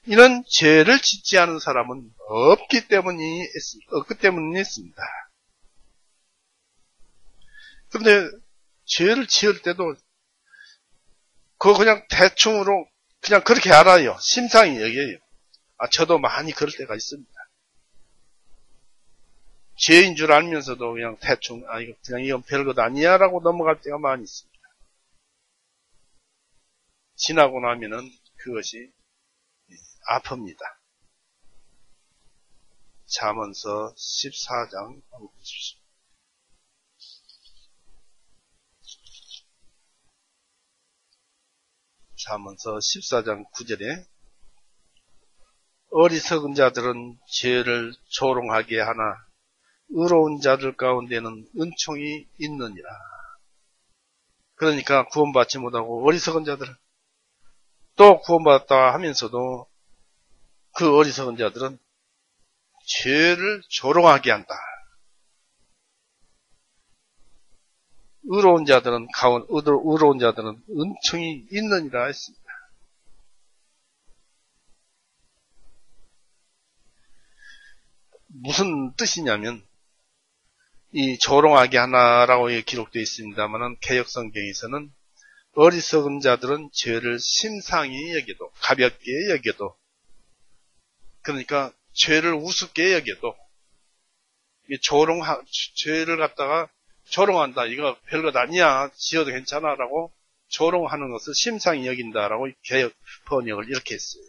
Speaker 1: 이는 죄를 짓지 않은 사람은 없기 때문이었습니다. 그런데 죄를 지을 때도 그거 그냥 대충으로 그냥 그렇게 알아요. 심상히 여겨요. 저도 많이 그럴 때가 있습니다. 죄인 줄 알면서도 그냥 대충 이거 그냥 이건 별것 아니야 라고 넘어갈 때가 많이 있습니다. 지나고 나면은 그것이 아픕니다. 잠언서 14장 한번 보십시오. 잠언서 14장 9절에 어리석은 자들은 죄를 조롱하게 하나 의로운 자들 가운데는 은총이 있느니라. 그러니까 구원받지 못하고 어리석은 자들은 또 구원받았다 하면서도 그 어리석은 자들은 죄를 조롱하게 한다. 의로운 자들은 은총이 있느니라 했습니다. 무슨 뜻이냐면 이 조롱하게 하나라고 기록되어 있습니다만 개역성경에서는 어리석은 자들은 죄를 심상히 여겨도 가볍게 여겨도 그러니까 죄를 우습게 여겨도 죄를 갖다가 조롱한다. 이거 별것 아니야. 지어도 괜찮아라고 조롱하는 것을 심상히 여긴다라고 개역 번역을 이렇게 했어요.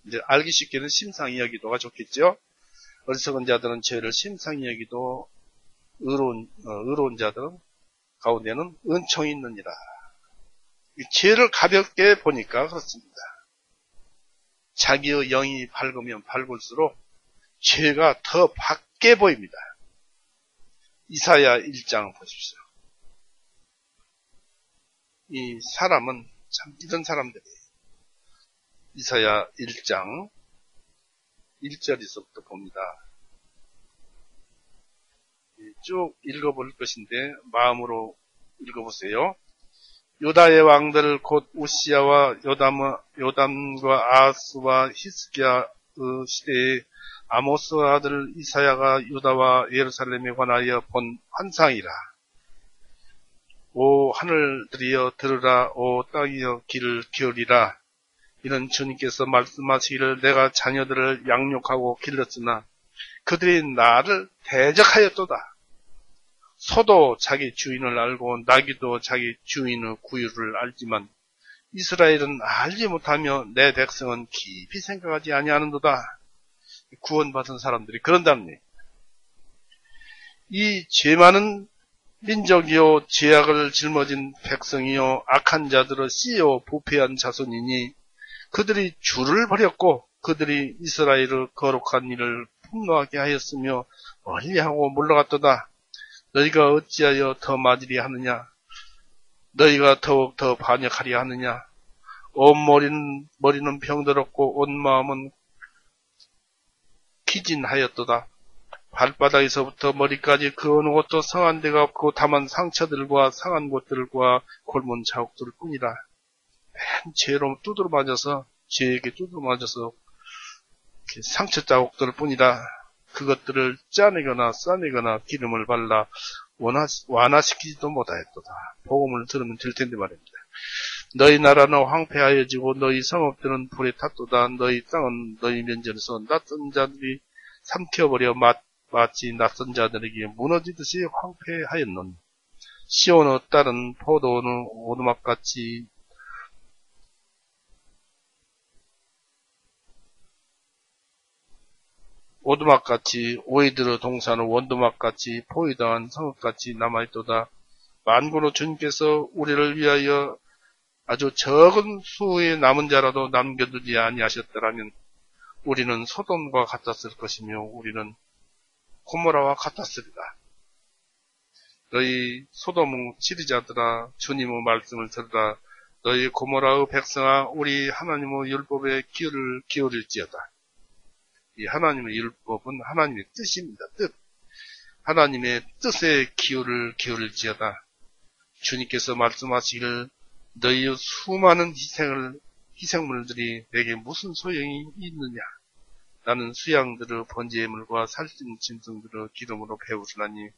Speaker 1: 이제 알기 쉽게는 심상히 여기도가 좋겠죠. 어리석은 자들은 죄를 심상히 여기도 의로운 자들은 가운데는 은총이 있느니라. 죄를 가볍게 보니까 그렇습니다. 자기의 영이 밝으면 밝을수록 죄가 더 밝게 보입니다. 이사야 1장 보십시오. 이 사람은 참 이런 사람들이에요. 이사야 1장 1절에서부터 봅니다. 쭉 읽어볼 것인데 마음으로 읽어보세요. 유다의 왕들 곧 우시야와 요담과 아하스와 히스기야의 시대에 아모스 아들 이사야가 유다와 예루살렘에 관하여 본 환상이라. 오 하늘들이여 들으라. 오 땅이여 귀를 기울이라. 이는 주님께서 말씀하시기를 내가 자녀들을 양육하고 길렀으나 그들이 나를 대적하였도다. 소도 자기 주인을 알고 나귀도 자기 주인의 구유를 알지만 이스라엘은 알지 못하며 내 백성은 깊이 생각하지 아니하는도다. 구원받은 사람들이 그런답니다. 이 죄 많은 민족이요 죄악을 짊어진 백성이요 악한 자들을 씌어 부패한 자손이니 그들이 주를 버렸고 그들이 이스라엘의 거룩한 일을 폭로하게 하였으며 멀리하고 물러갔도다. 너희가 어찌하여 더 맞으리 하느냐? 너희가 더욱 더 반역하리 하느냐? 온 머리는 병들었고 온 마음은 기진하였도다. 발바닥에서부터 머리까지 그 어느 곳도 성한 데가 없고 다만 상처들과 상한 곳들과 골문 자국들 뿐이라. 맨 죄로 두드러 맞아서 죄에게 두드러 맞아서 상처 자국들 뿐이라. 그것들을 짜내거나 싸내거나 기름을 발라 완화시키지도 못하였도다. 복음을 들으면 될 텐데 말입니다. 너희 나라는 황폐하여지고 너희 성읍들은 불에 탔도다. 너희 땅은 너희 면전에서 낯선 자들이 삼켜버려 마치 낯선 자들에게 무너지듯이 황폐하였노니 시온의 딸은 포도는 오두막같이 오이들의 동산은 원두막같이 포위당한 성읍같이 남아있도다. 만군의 주님께서 우리를 위하여 아주 적은 수의 남은 자라도 남겨두지 아니하셨더라면 우리는 소돔과 같았을 것이며 우리는 고모라와 같았으리라. 너희 소돔의 지리자들아 주님의 말씀을 들으라. 너희 고모라의 백성아 우리 하나님의 율법에 귀를 기울일지어다. 이 하나님의 율법은 하나님의 뜻입니다. 뜻. 하나님의 뜻에 귀를 기울일지어다. 주님께서 말씀하시기를 너희의 수많은 희생물들이 내게 무슨 소용이 있느냐. 나는 수양들의 번제물과 살찐 짐승들의 기름으로 배우시나니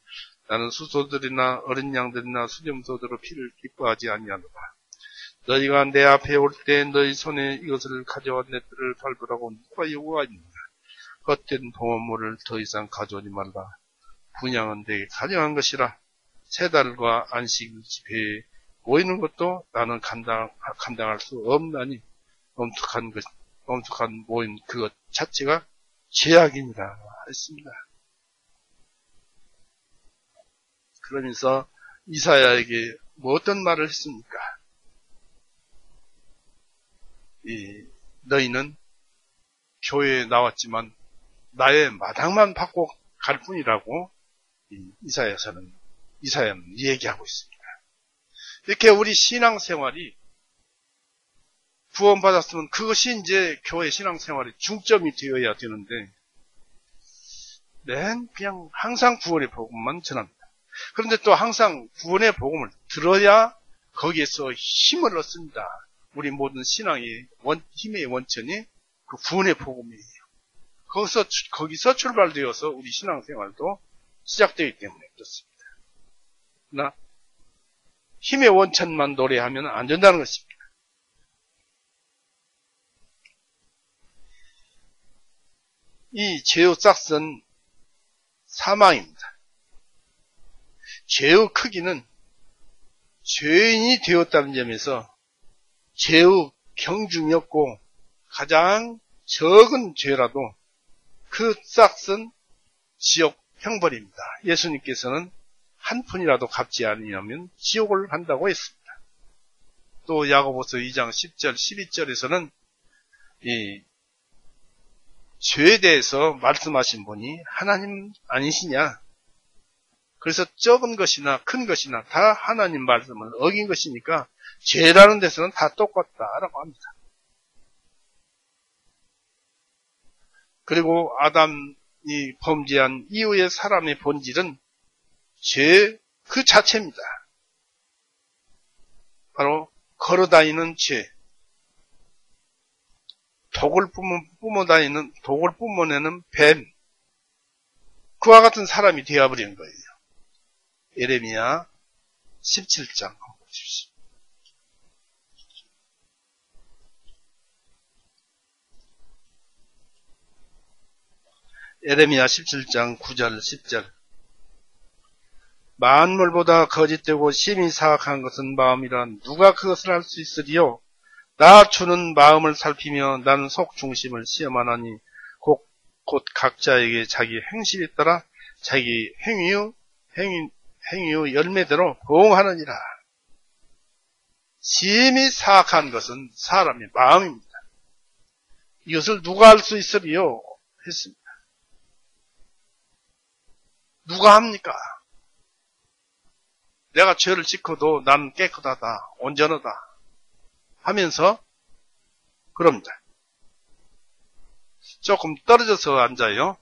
Speaker 1: 나는 수소들이나 어린 양들이나 수염소들의 피를 기뻐하지 아니하노라. 너희가 내 앞에 올 때 너희 손에 이것을 가져와 내 뜰을 밟으라고 누가 요구하느냐. 헛된 봉헌물을 더 이상 가져오지 말라. 분향은 내게 가정한 것이라. 세 달과 안식 집회에 모이는 것도 나는 감당할 수 없나니 엄숙한 모임 그것 자체가 죄악이니라 했습니다. 그러면서 이사야에게 뭐 어떤 말을 했습니까? 너희는 교회에 나왔지만 나의 마당만 받고 갈 뿐이라고 이사야는 얘기하고 있습니다. 이렇게 우리 신앙생활이 구원받았으면 그것이 이제 교회 신앙생활의 중점이 되어야 되는데 그냥 항상 구원의 복음만 전합니다. 그런데 또 항상 구원의 복음을 들어야 거기에서 힘을 얻습니다. 우리 모든 신앙의 힘의 원천이 그 구원의 복음이에요. 거기서 출발되어서 우리 신앙생활도 시작되기 때문에 그렇습니다. 그러나 힘의 원천만 노래하면 안 된다는 것입니다. 이 죄의 싹은 사망입니다. 죄의 크기는 죄인이 되었다는 점에서 죄의 경중이 없고 가장 적은 죄라도 그 싹은 지옥 형벌입니다. 예수님께서는 한 푼이라도 갚지 않으면 지옥을 간다고 했습니다. 또 야고보서 2장 10절 12절에서는 이 죄에 대해서 말씀하신 분이 하나님 아니시냐? 그래서 적은 것이나 큰 것이나 다 하나님 말씀을 어긴 것이니까 죄라는 데서는 다 똑같다라고 합니다. 그리고 아담이 범죄한 이후의 사람의 본질은 죄 그 자체입니다. 바로 걸어다니는 죄, 독을 뿜어내는 뱀, 그와 같은 사람이 되어버리는 거예요. 예레미야 17장 한번 보십시오. 예레미야 17장 9절 10절 만물보다 거짓되고 심히 사악한 것은 마음이라 누가 그것을 할 수 있으리요? 나 주는 마음을 살피며 나는 속 중심을 시험하나니 곧 각자에게 자기 행실에 따라 자기 행위의 열매대로 보응하느니라. 심히 사악한 것은 사람의 마음입니다. 이것을 누가 할 수 있으리요? 했습니다. 누가 합니까? 내가 죄를 짓고도 나는 깨끗하다, 온전하다 하면서 그럽니다. 조금 떨어져서 앉아요.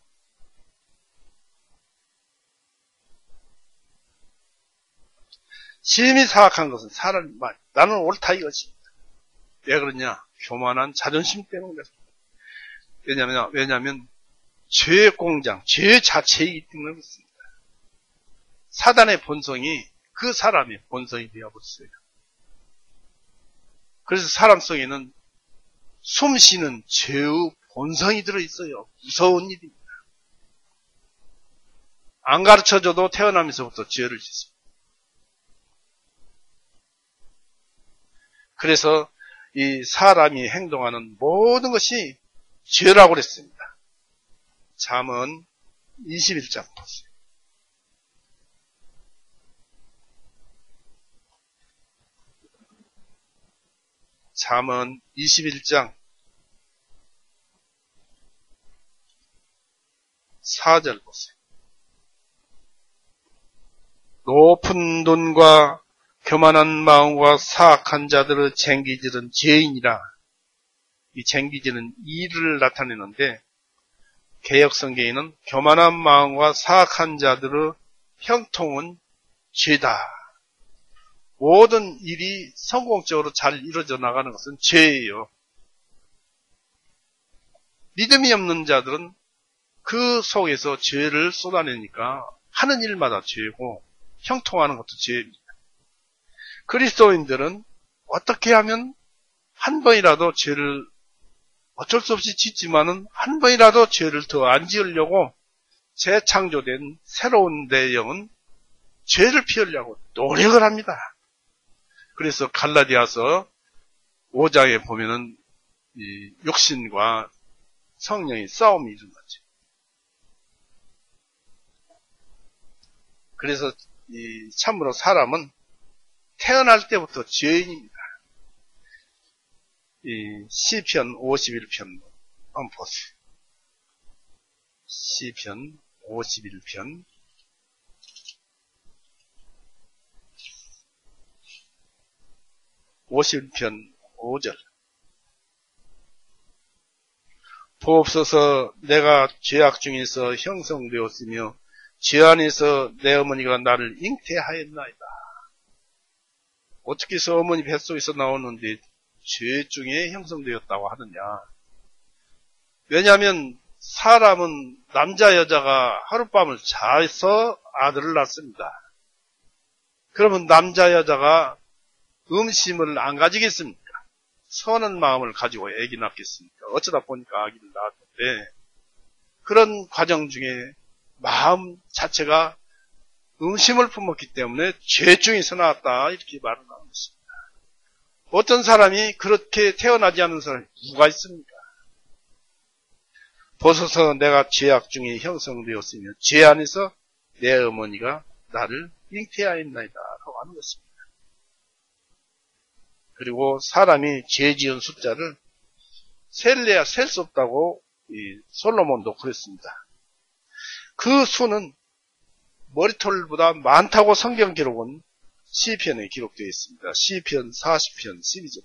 Speaker 1: 심히 사악한 것은 사람이 나는 옳다 이거지. 왜 그러냐? 교만한 자존심 때문에 그렇습니다. 왜냐하면 죄의 공장, 죄 자체이기 때문에 그렇습니다. 사단의 본성이 그 사람의 본성이 되어버렸어요. 그래서 사람 속에는 숨쉬는 죄의 본성이 들어있어요. 무서운 일입니다. 안 가르쳐줘도 태어나면서부터 죄를 짓습니다. 그래서 이 사람이 행동하는 모든 것이 죄라고 그랬습니다. 잠언 21장 보세요. 잠언 21장 4절 보세요. 높은 눈과 교만한 마음과 사악한 자들의 쟁기질은 죄인이라. 이 쟁기질은 이를 나타내는데 개역성경에는 교만한 마음과 사악한 자들의 형통은 죄다. 모든 일이 성공적으로 잘 이루어져 나가는 것은 죄예요. 믿음이 없는 자들은 그 속에서 죄를 쏟아내니까 하는 일마다 죄고 형통하는 것도 죄입니다. 그리스도인들은 어떻게 하면 한 번이라도 죄를 어쩔 수 없이 짓지만은 한 번이라도 죄를 더 안 지으려고 재창조된 새로운 내 영은 죄를 피하려고 노력을 합니다. 그래서 갈라디아서 5장에 보면은 이 육신과 성령의 싸움이 일어나죠. 그래서 이 참으로 사람은 태어날 때부터 죄인입니다. 이 시편 51편 한번 보세요. 시편 51편 51편 5절 보옵소서 내가 죄악 중에서 형성되었으며 죄 안에서 내 어머니가 나를 잉태하였나이다. 어떻게 해서 어머니 뱃속에서 나오는데 죄 중에 형성되었다고 하느냐. 왜냐하면 사람은 남자 여자가 하룻밤을 자서 아들을 낳습니다. 그러면 남자 여자가 음심을 안 가지겠습니까? 선한 마음을 가지고 아기 낳겠습니까? 어쩌다 보니까 아기를 낳았는데 그런 과정 중에 마음 자체가 음심을 품었기 때문에 죄 중에서 나왔다 이렇게 말을 하고 있습니다. 어떤 사람이 그렇게 태어나지 않은 사람이 누가 있습니까? 보소서 내가 죄악 중에 형성되었으며 죄 안에서 내 어머니가 나를 잉태하였나이다 라고 하는 것입니다. 그리고 사람이 죄 지은 숫자를 셀래야 셀 수 없다고 이 솔로몬도 그랬습니다. 그 수는 머리털보다 많다고 성경 기록은 시편에 기록되어 있습니다. 시편 40편 12절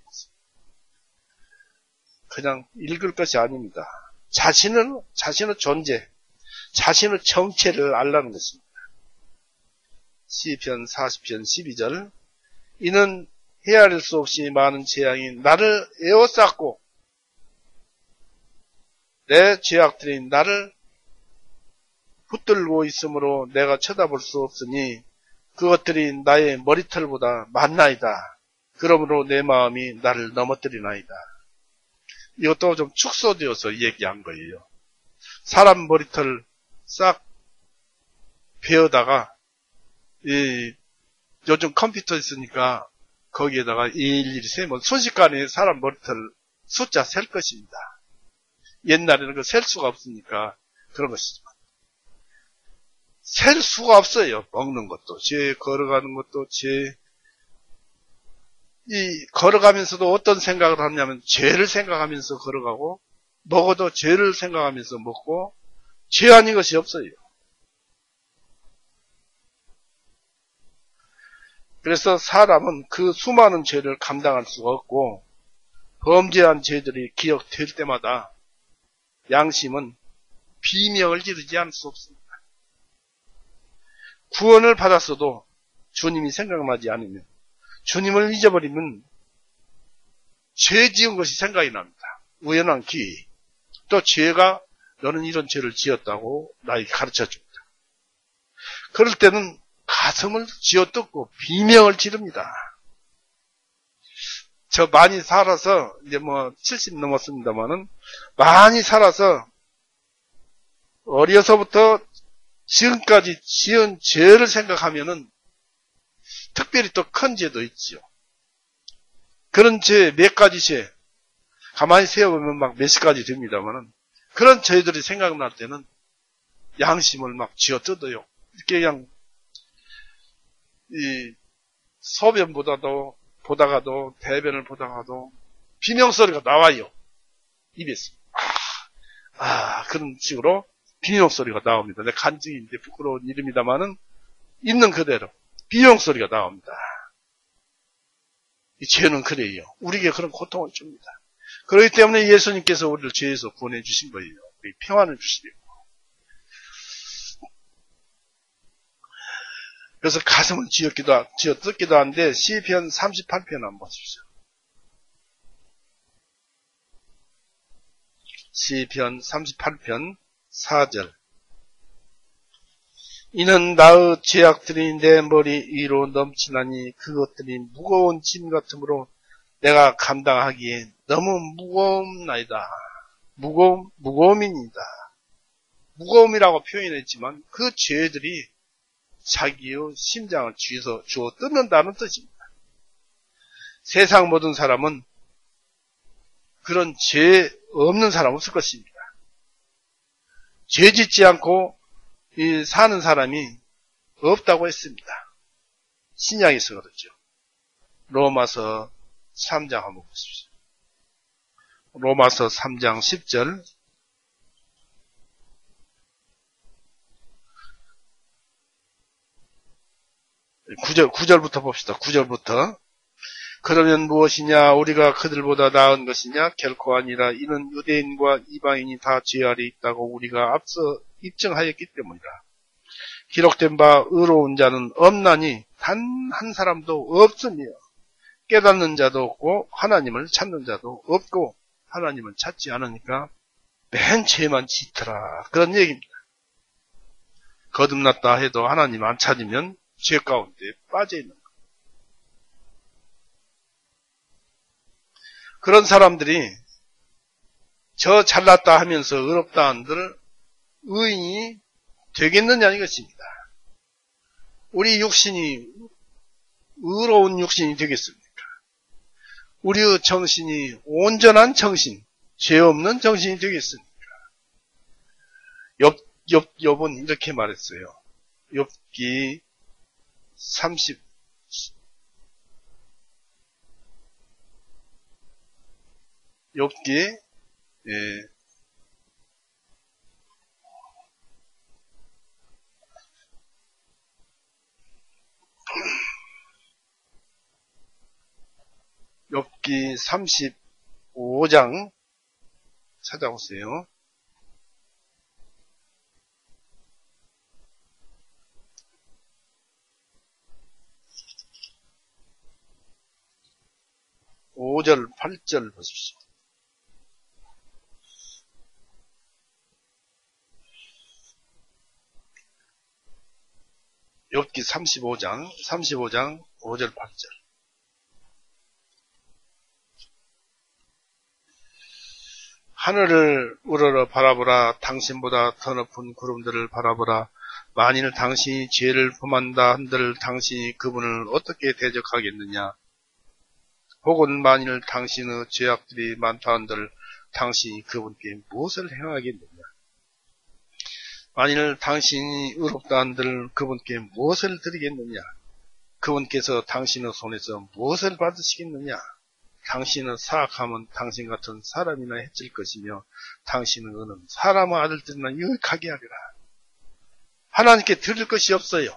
Speaker 1: 그냥 읽을 것이 아닙니다. 자신의 존재, 자신의 정체를 알라는 것입니다. 시편 40편 12절 이는 헤아릴 수 없이 많은 재앙이 나를 에워쌌고 내 죄악들이 나를 붙들고 있으므로 내가 쳐다볼 수 없으니 그것들이 나의 머리털보다 많나이다. 그러므로 내 마음이 나를 넘어뜨리나이다. 이것도 좀 축소되어서 얘기한 거예요. 사람 머리털 싹 베어다가 요즘 컴퓨터 있으니까 거기에다가 일일이 세면 순식간에 사람 머리털 숫자 셀 것입니다. 옛날에는 그 셀 수가 없으니까 그런 것이지만 셀 수가 없어요. 먹는 것도 죄, 걸어가는 것도 죄. 이 걸어가면서도 어떤 생각을 하냐면 죄를 생각하면서 걸어가고 먹어도 죄를 생각하면서 먹고 죄 아닌 것이 없어요. 그래서 사람은 그 수많은 죄를 감당할 수가 없고 범죄한 죄들이 기억될 때마다 양심은 비명을 지르지 않을 수 없습니다. 구원을 받았어도 주님이 생각나지 않으면 주님을 잊어버리면 죄 지은 것이 생각이 납니다. 우연한 기회. 또 죄가 너는 이런 죄를 지었다고 나에게 가르쳐줍니다. 그럴 때는 가슴을 쥐어뜯고 비명을 지릅니다. 저 많이 살아서 이제 70 넘었습니다만은 많이 살아서 어려서부터 지금까지 지은 죄를 생각하면은 특별히 또 큰 죄도 있죠. 그런 죄 몇 가지 죄 가만히 세어보면 막 몇십 가지 됩니다만은 그런 죄들이 생각날 때는 양심을 막 쥐어뜯어요. 이렇게 그냥 이 소변보다도 보다가도 대변을 보다가도 비명소리가 나와요. 입에서 그런 식으로 비명소리가 나옵니다. 내 간증인데 부끄러운 일입니다만은 있는 그대로 비명소리가 나옵니다. 이 죄는 그래요. 우리에게 그런 고통을 줍니다. 그렇기 때문에 예수님께서 우리를 죄에서 구원해 주신 거예요. 평안을 주시려고. 그래서 가슴을 쥐어뜯기도 하는데 시편 38편 한번 보십시오. 시편 38편 4절. 이는 나의 죄악들이 내 머리 위로 넘치나니 그것들이 무거운 짐 같으므로 내가 감당하기에 너무 무거움나이다. 무거움이니다. 무거움이라고 표현했지만 그 죄들이 자기의 심장을 주워 뜯는다는 뜻입니다. 세상 모든 사람은 그런 죄 없는 사람 없을 것입니다. 죄 짓지 않고 사는 사람이 없다고 했습니다. 신약에서 그렇죠. 로마서 3장 한번 보십시오. 로마서 3장 10절. 9절부터 봅시다. 9절부터. 그러면 무엇이냐? 우리가 그들보다 나은 것이냐? 결코 아니라 이는 유대인과 이방인이 다 죄 아래 있다고 우리가 앞서 입증하였기 때문이다. 기록된 바 의로운 자는 없나니 단 한 사람도 없으며 깨닫는 자도 없고 하나님을 찾는 자도 없고 하나님을 찾지 않으니까 맨 죄만 짓더라. 그런 얘기입니다. 거듭났다 해도 하나님 안 찾으면 죄 가운데 빠져 있는 거예요. 그런 사람들이 저 잘났다 하면서 의롭다 한들 의인이 되겠느냐 이것입니다. 우리 육신이 의로운 육신이 되겠습니까? 우리의 정신이 온전한 정신, 죄 없는 정신이 되겠습니까? 욥은 이렇게 말했어요. 욥기 35장 찾아보세요. (5절) (8절) 보십시오. 욥기 35장 5절 8절. 하늘을 우러러 바라보라. 당신보다 더 높은 구름들을 바라보라. 만일 당신이 죄를 범한다 한들 당신이 그분을 어떻게 대적하겠느냐? 혹은 만일 당신의 죄악들이 많다 한들 당신이 그분께 무엇을 행하겠느냐? 만일 당신이 의롭다 한들 그분께 무엇을 드리겠느냐? 그분께서 당신의 손에서 무엇을 받으시겠느냐? 당신은 사악하면 당신 같은 사람이나 해칠 것이며 당신은 의는 사람의 아들들이나 유익하게 하리라. 하나님께 드릴 것이 없어요.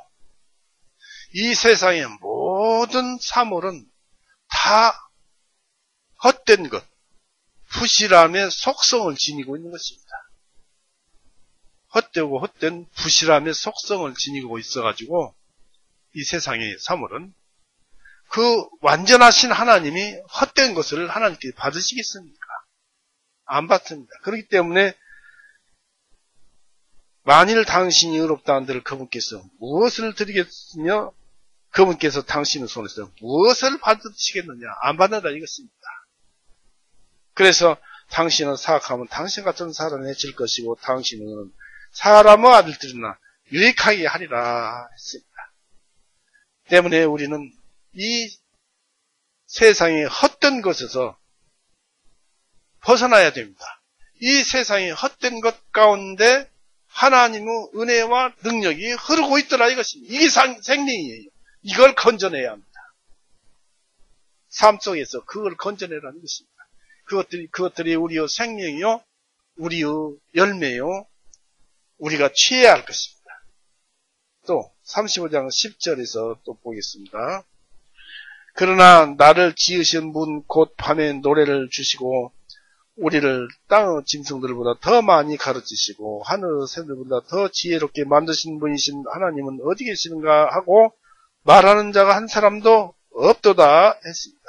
Speaker 1: 이 세상의 모든 사물은 다 헛된 것, 부실함의 속성을 지니고 있는 것입니다. 헛되고 헛된 부실함의 속성을 지니고 있어가지고 이 세상의 사물은 그 완전하신 하나님이 헛된 것을 하나님께 받으시겠습니까? 안 받습니다. 그렇기 때문에 만일 당신이 의롭다 한들 그분께서 무엇을 드리겠으며 그분께서 당신의 손에서 무엇을 받으시겠느냐? 안 받는다 이것입니다. 그래서 당신은 사악하면 당신 같은 사람을 해칠 것이고 당신은 사람의 아들들이나 유익하게 하리라 했습니다. 때문에 우리는 이 세상의 헛된 것에서 벗어나야 됩니다. 이 세상의 헛된 것 가운데 하나님의 은혜와 능력이 흐르고 있더라 이것입니다. 이게 생명이에요. 이걸 건져내야 합니다. 삶 속에서 그걸 건져내라는 것입니다. 그것들이 우리의 생명이요, 우리의 열매요, 우리가 취해야 할 것입니다. 또 35장 10절에서 또 보겠습니다. 그러나 나를 지으신 분 곧 밤에 노래를 주시고 우리를 땅의 짐승들보다 더 많이 가르치시고 하늘의 새들보다 더 지혜롭게 만드신 분이신 하나님은 어디 계시는가 하고 말하는 자가 한 사람도 없도다 했습니다.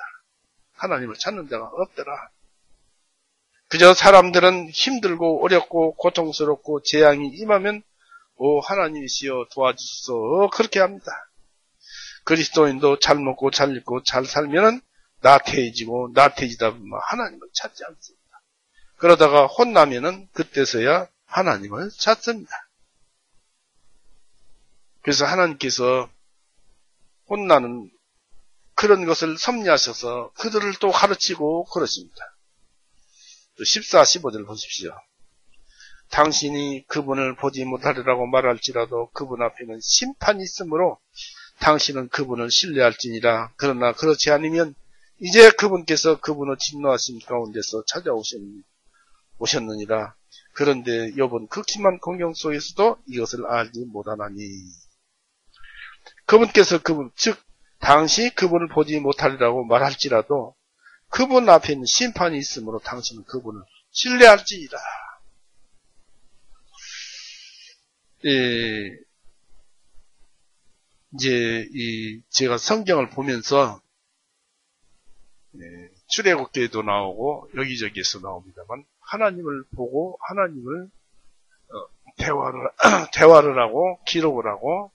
Speaker 1: 하나님을 찾는 자가 없더라. 그저 사람들은 힘들고 어렵고 고통스럽고 재앙이 임하면 오 하나님이시여 도와주소서 그렇게 합니다. 그리스도인도 잘 먹고 잘 입고 잘 살면은 나태해지고 나태해지다 보면 하나님을 찾지 않습니다. 그러다가 혼나면은 그때서야 하나님을 찾습니다. 그래서 하나님께서 혼나는 그런 것을 섭리하셔서 그들을 또 가르치고 그러십니다. 14, 15절 보십시오. 당신이 그분을 보지 못하리라고 말할지라도 그분 앞에는 심판이 있으므로 당신은 그분을 신뢰할지니라. 그러나 그렇지 않으면 이제 그분께서 그분의 진노하심 가운데서 찾아오셨느니라. 그런데 욥은 극심한 공경 속에서도 이것을 알지 못하나니. 그분께서 즉 당시 그분을 보지 못하리라고 말할지라도 그분 앞에는 심판이 있으므로 당신은 그분을 신뢰할지니라. 이제 제가 성경을 보면서 출애굽기에도 나오고 여기저기에서 나옵니다만 하나님을 보고 하나님을 대화를 하고 기록을 하고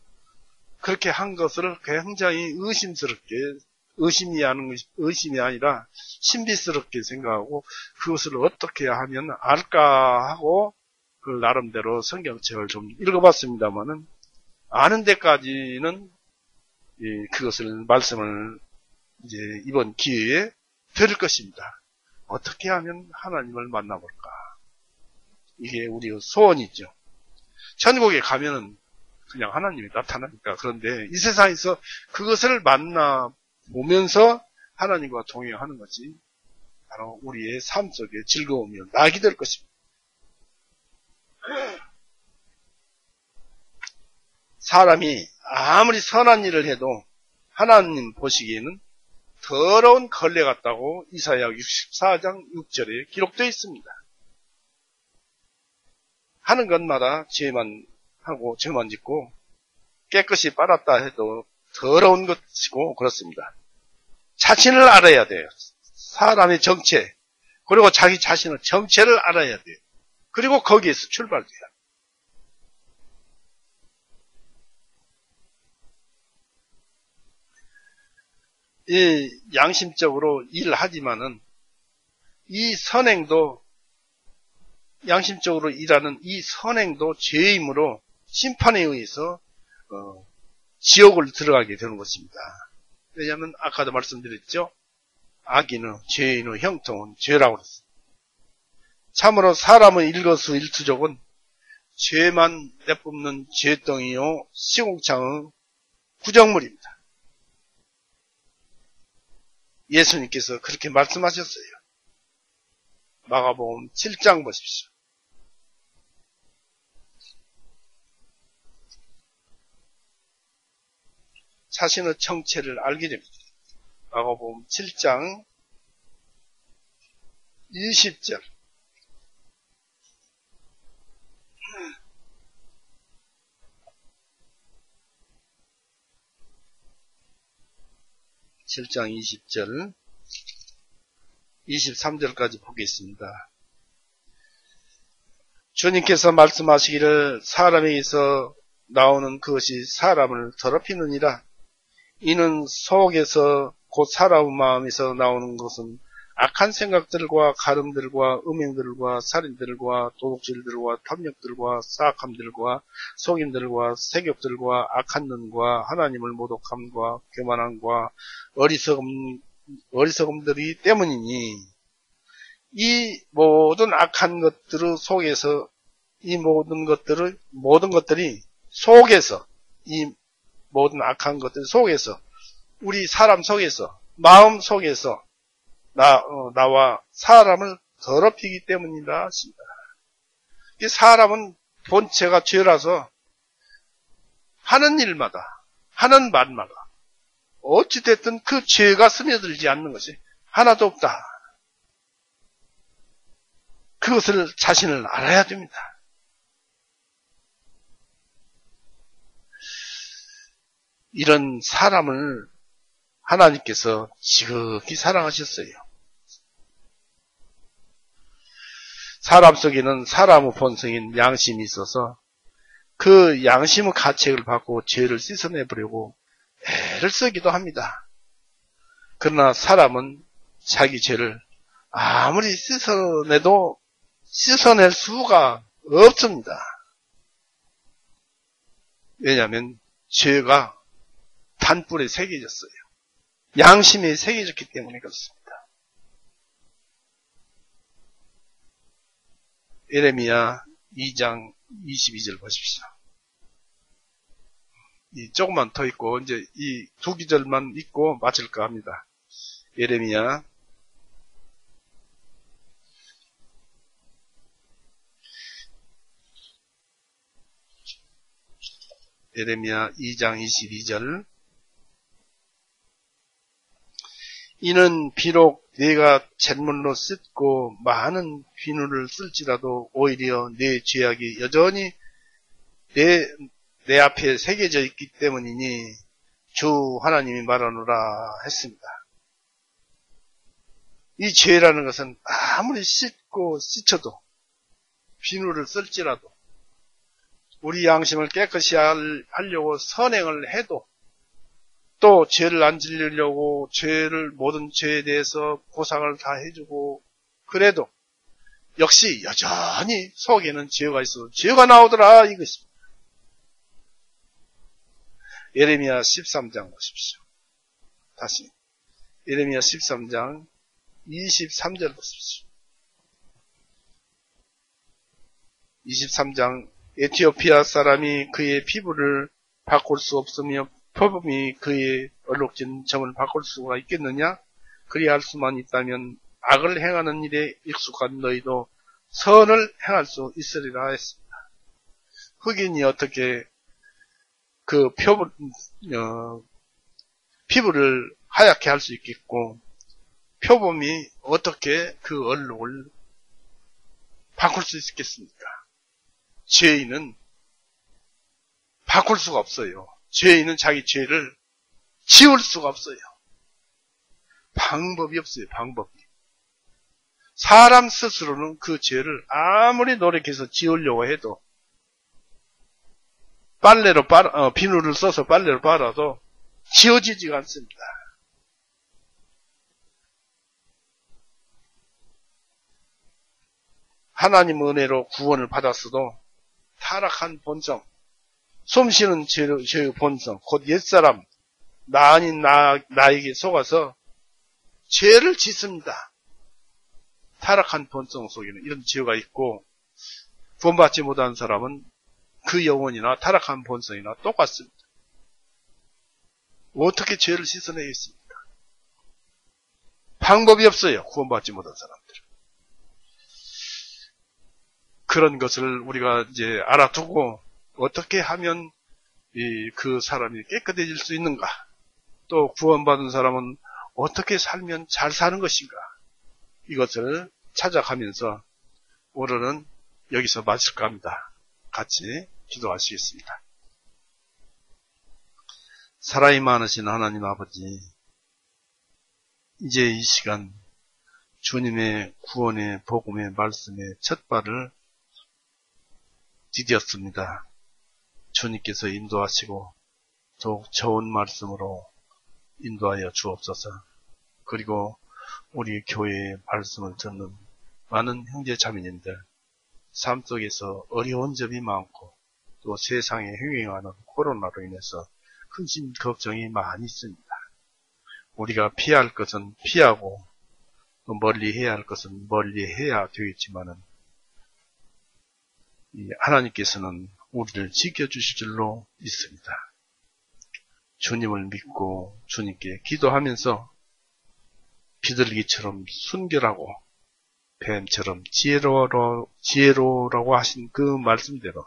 Speaker 1: 그렇게 한 것을 굉장히 의심스럽게 의심이 아니라 신비스럽게 생각하고 그것을 어떻게 하면 알까 하고 그 나름대로 성경책을 좀 읽어봤습니다만은 아는 데까지는 그것을 말씀을 이제 이번 기회에 드릴 것입니다. 어떻게 하면 하나님을 만나볼까? 이게 우리의 소원이죠. 천국에 가면은 그냥 하나님이 나타나니까. 그런데 이 세상에서 그것을 만나보면서 하나님과 동행하는 것이 바로 우리의 삶 속의 즐거움이요 낙이 될 것입니다. 사람이 아무리 선한 일을 해도 하나님 보시기에는 더러운 걸레 같다고 이사야 64장 6절에 기록되어 있습니다. 하는 것마다 죄만 하고 죄만 짓고 깨끗이 빨았다 해도 더러운 것이고 그렇습니다. 자신을 알아야 돼요. 사람의 정체 그리고 자기 자신의 정체를 알아야 돼요. 그리고 거기에서 출발돼요. 이 양심적으로 일하지만은 이 선행도 양심적으로 일하는 이 선행도 죄이므로 심판에 의해서 지옥을 들어가게 되는 것입니다. 왜냐하면 아까도 말씀드렸죠. 악인의 죄인의 형통은 죄라고 그랬습니다. 참으로 사람의 일거수일투족은 죄만 내뿜는 죄덩이요 시궁창의 구정물입니다. 예수님께서 그렇게 말씀하셨어요. 마가복음 7장 보십시오. 자신의 정체를 알게 됩니다. 마가복음 7장 20절. (7장 20절) 23절까지 보겠습니다. 주님께서 말씀하시기를 사람에게서 나오는 그것이 사람을 더럽히느니라. 이는 속에서 곧 사람의 마음에서 나오는 것은 악한 생각들과 가름들과 음행들과 살인들과 도둑질들과 탐욕들과 사악함들과 속임들과 세욕들과 악한 눈과 하나님을 모독함과 교만함과 어리석음들이 때문이니 이 모든 악한 것들 속에서 이 모든 것들이 속에서 이 모든 악한 것들 속에서 우리 사람 속에서 마음 속에서 나와 사람을 더럽히기 때문이라 하십니다. 이 사람은 본체가 죄라서 하는 일마다 하는 말마다 어찌됐든 그 죄가 스며들지 않는 것이 하나도 없다. 그것을 자신을 알아야 됩니다. 이런 사람을 하나님께서 지극히 사랑하셨어요. 사람 속에는 사람의 본성인 양심이 있어서 그 양심의 가책을 받고 죄를 씻어내보려고 애를 쓰기도 합니다. 그러나 사람은 자기 죄를 아무리 씻어내도 씻어낼 수가 없습니다. 왜냐하면 죄가 단뿔에 새겨졌어요. 양심에 새겨졌기 때문에 그렇습니다. 예레미야 2장 22절 보십시오. 조금만 더 있고 이제 이 두 구절만 읽고 마칠까 합니다. 예레미야 2장 22절. 이는 비록 네가 잿물로 씻고 많은 비누를 쓸지라도 오히려 네 죄악이 여전히 내 앞에 새겨져 있기 때문이니 주 하나님이 말하노라 했습니다. 이 죄라는 것은 아무리 씻고 씻어도 비누를 쓸지라도 우리 양심을 깨끗이 하려고 선행을 해도 또 죄를 안 지으려고 모든 죄에 대해서 보상을 다 해주고 그래도 역시 여전히 속에는 죄가 있어 죄가 나오더라 이것입니다. 예레미야 13장 보십시오. 다시 예레미야 13장 23절 보십시오. 23장 에티오피아 사람이 그의 피부를 바꿀 수 없으며 표범이 그의 얼룩진 점을 바꿀 수가 있겠느냐? 그리할 수만 있다면 악을 행하는 일에 익숙한 너희도 선을 행할 수 있으리라 했습니다. 흑인이 어떻게 그 피부를 하얗게 할 수 있겠고 표범이 어떻게 그 얼룩을 바꿀 수 있겠습니까? 죄인은 바꿀 수가 없어요. 죄인은 자기 죄를 지울 수가 없어요. 방법이 없어요. 방법이. 사람 스스로는 그 죄를 아무리 노력해서 지우려고 해도 비누를 써서 빨래로 빨아도 지워지지가 않습니다. 하나님 은혜로 구원을 받았어도 타락한 본성, 숨쉬는 죄의 본성, 곧 옛사람, 나 아닌 나에게 속아서 죄를 짓습니다. 타락한 본성 속에는 이런 죄가 있고 구원받지 못한 사람은 그 영혼이나 타락한 본성이나 똑같습니다. 어떻게 죄를 씻어내겠습니까? 방법이 없어요. 구원받지 못한 사람들은. 그런 것을 우리가 이제 알아두고 어떻게 하면 그 사람이 깨끗해질 수 있는가? 또 구원받은 사람은 어떻게 살면 잘 사는 것인가? 이것을 찾아가면서 오늘은 여기서 마칠까 합니다. 같이 기도하시겠습니다. 사랑이 많으신 하나님 아버지, 이제 이 시간 주님의 구원의 복음의 말씀의 첫 발을 디뎠습니다. 주님께서 인도하시고 더욱 좋은 말씀으로 인도하여 주옵소서. 그리고 우리 교회의 말씀을 듣는 많은 형제 자매님들, 삶 속에서 어려운 점이 많고 또 세상에 횡행하는 코로나로 인해서 근심 걱정이 많이 있습니다. 우리가 피할 것은 피하고 또 멀리해야 할 것은 멀리해야 되겠지만은 하나님께서는 우리를 지켜주실 줄로 믿습니다. 주님을 믿고 주님께 기도하면서 비둘기처럼 순결하고 뱀처럼 지혜로라고 하신 그 말씀대로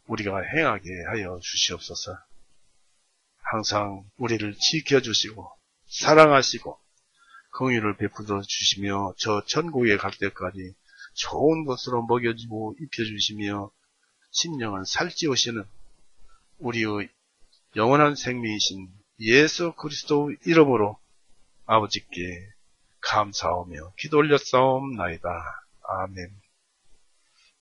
Speaker 1: 우리가 행하게 하여 주시옵소서. 항상 우리를 지켜주시고 사랑하시고 긍휼을 베풀어 주시며 저 천국에 갈 때까지 좋은 것으로 먹여주고 입혀주시며 심령을 살찌우시는 우리의 영원한 생명이신 예수 그리스도 이름으로 아버지께 감사하며 기도 올렸사옵나이다. 아멘.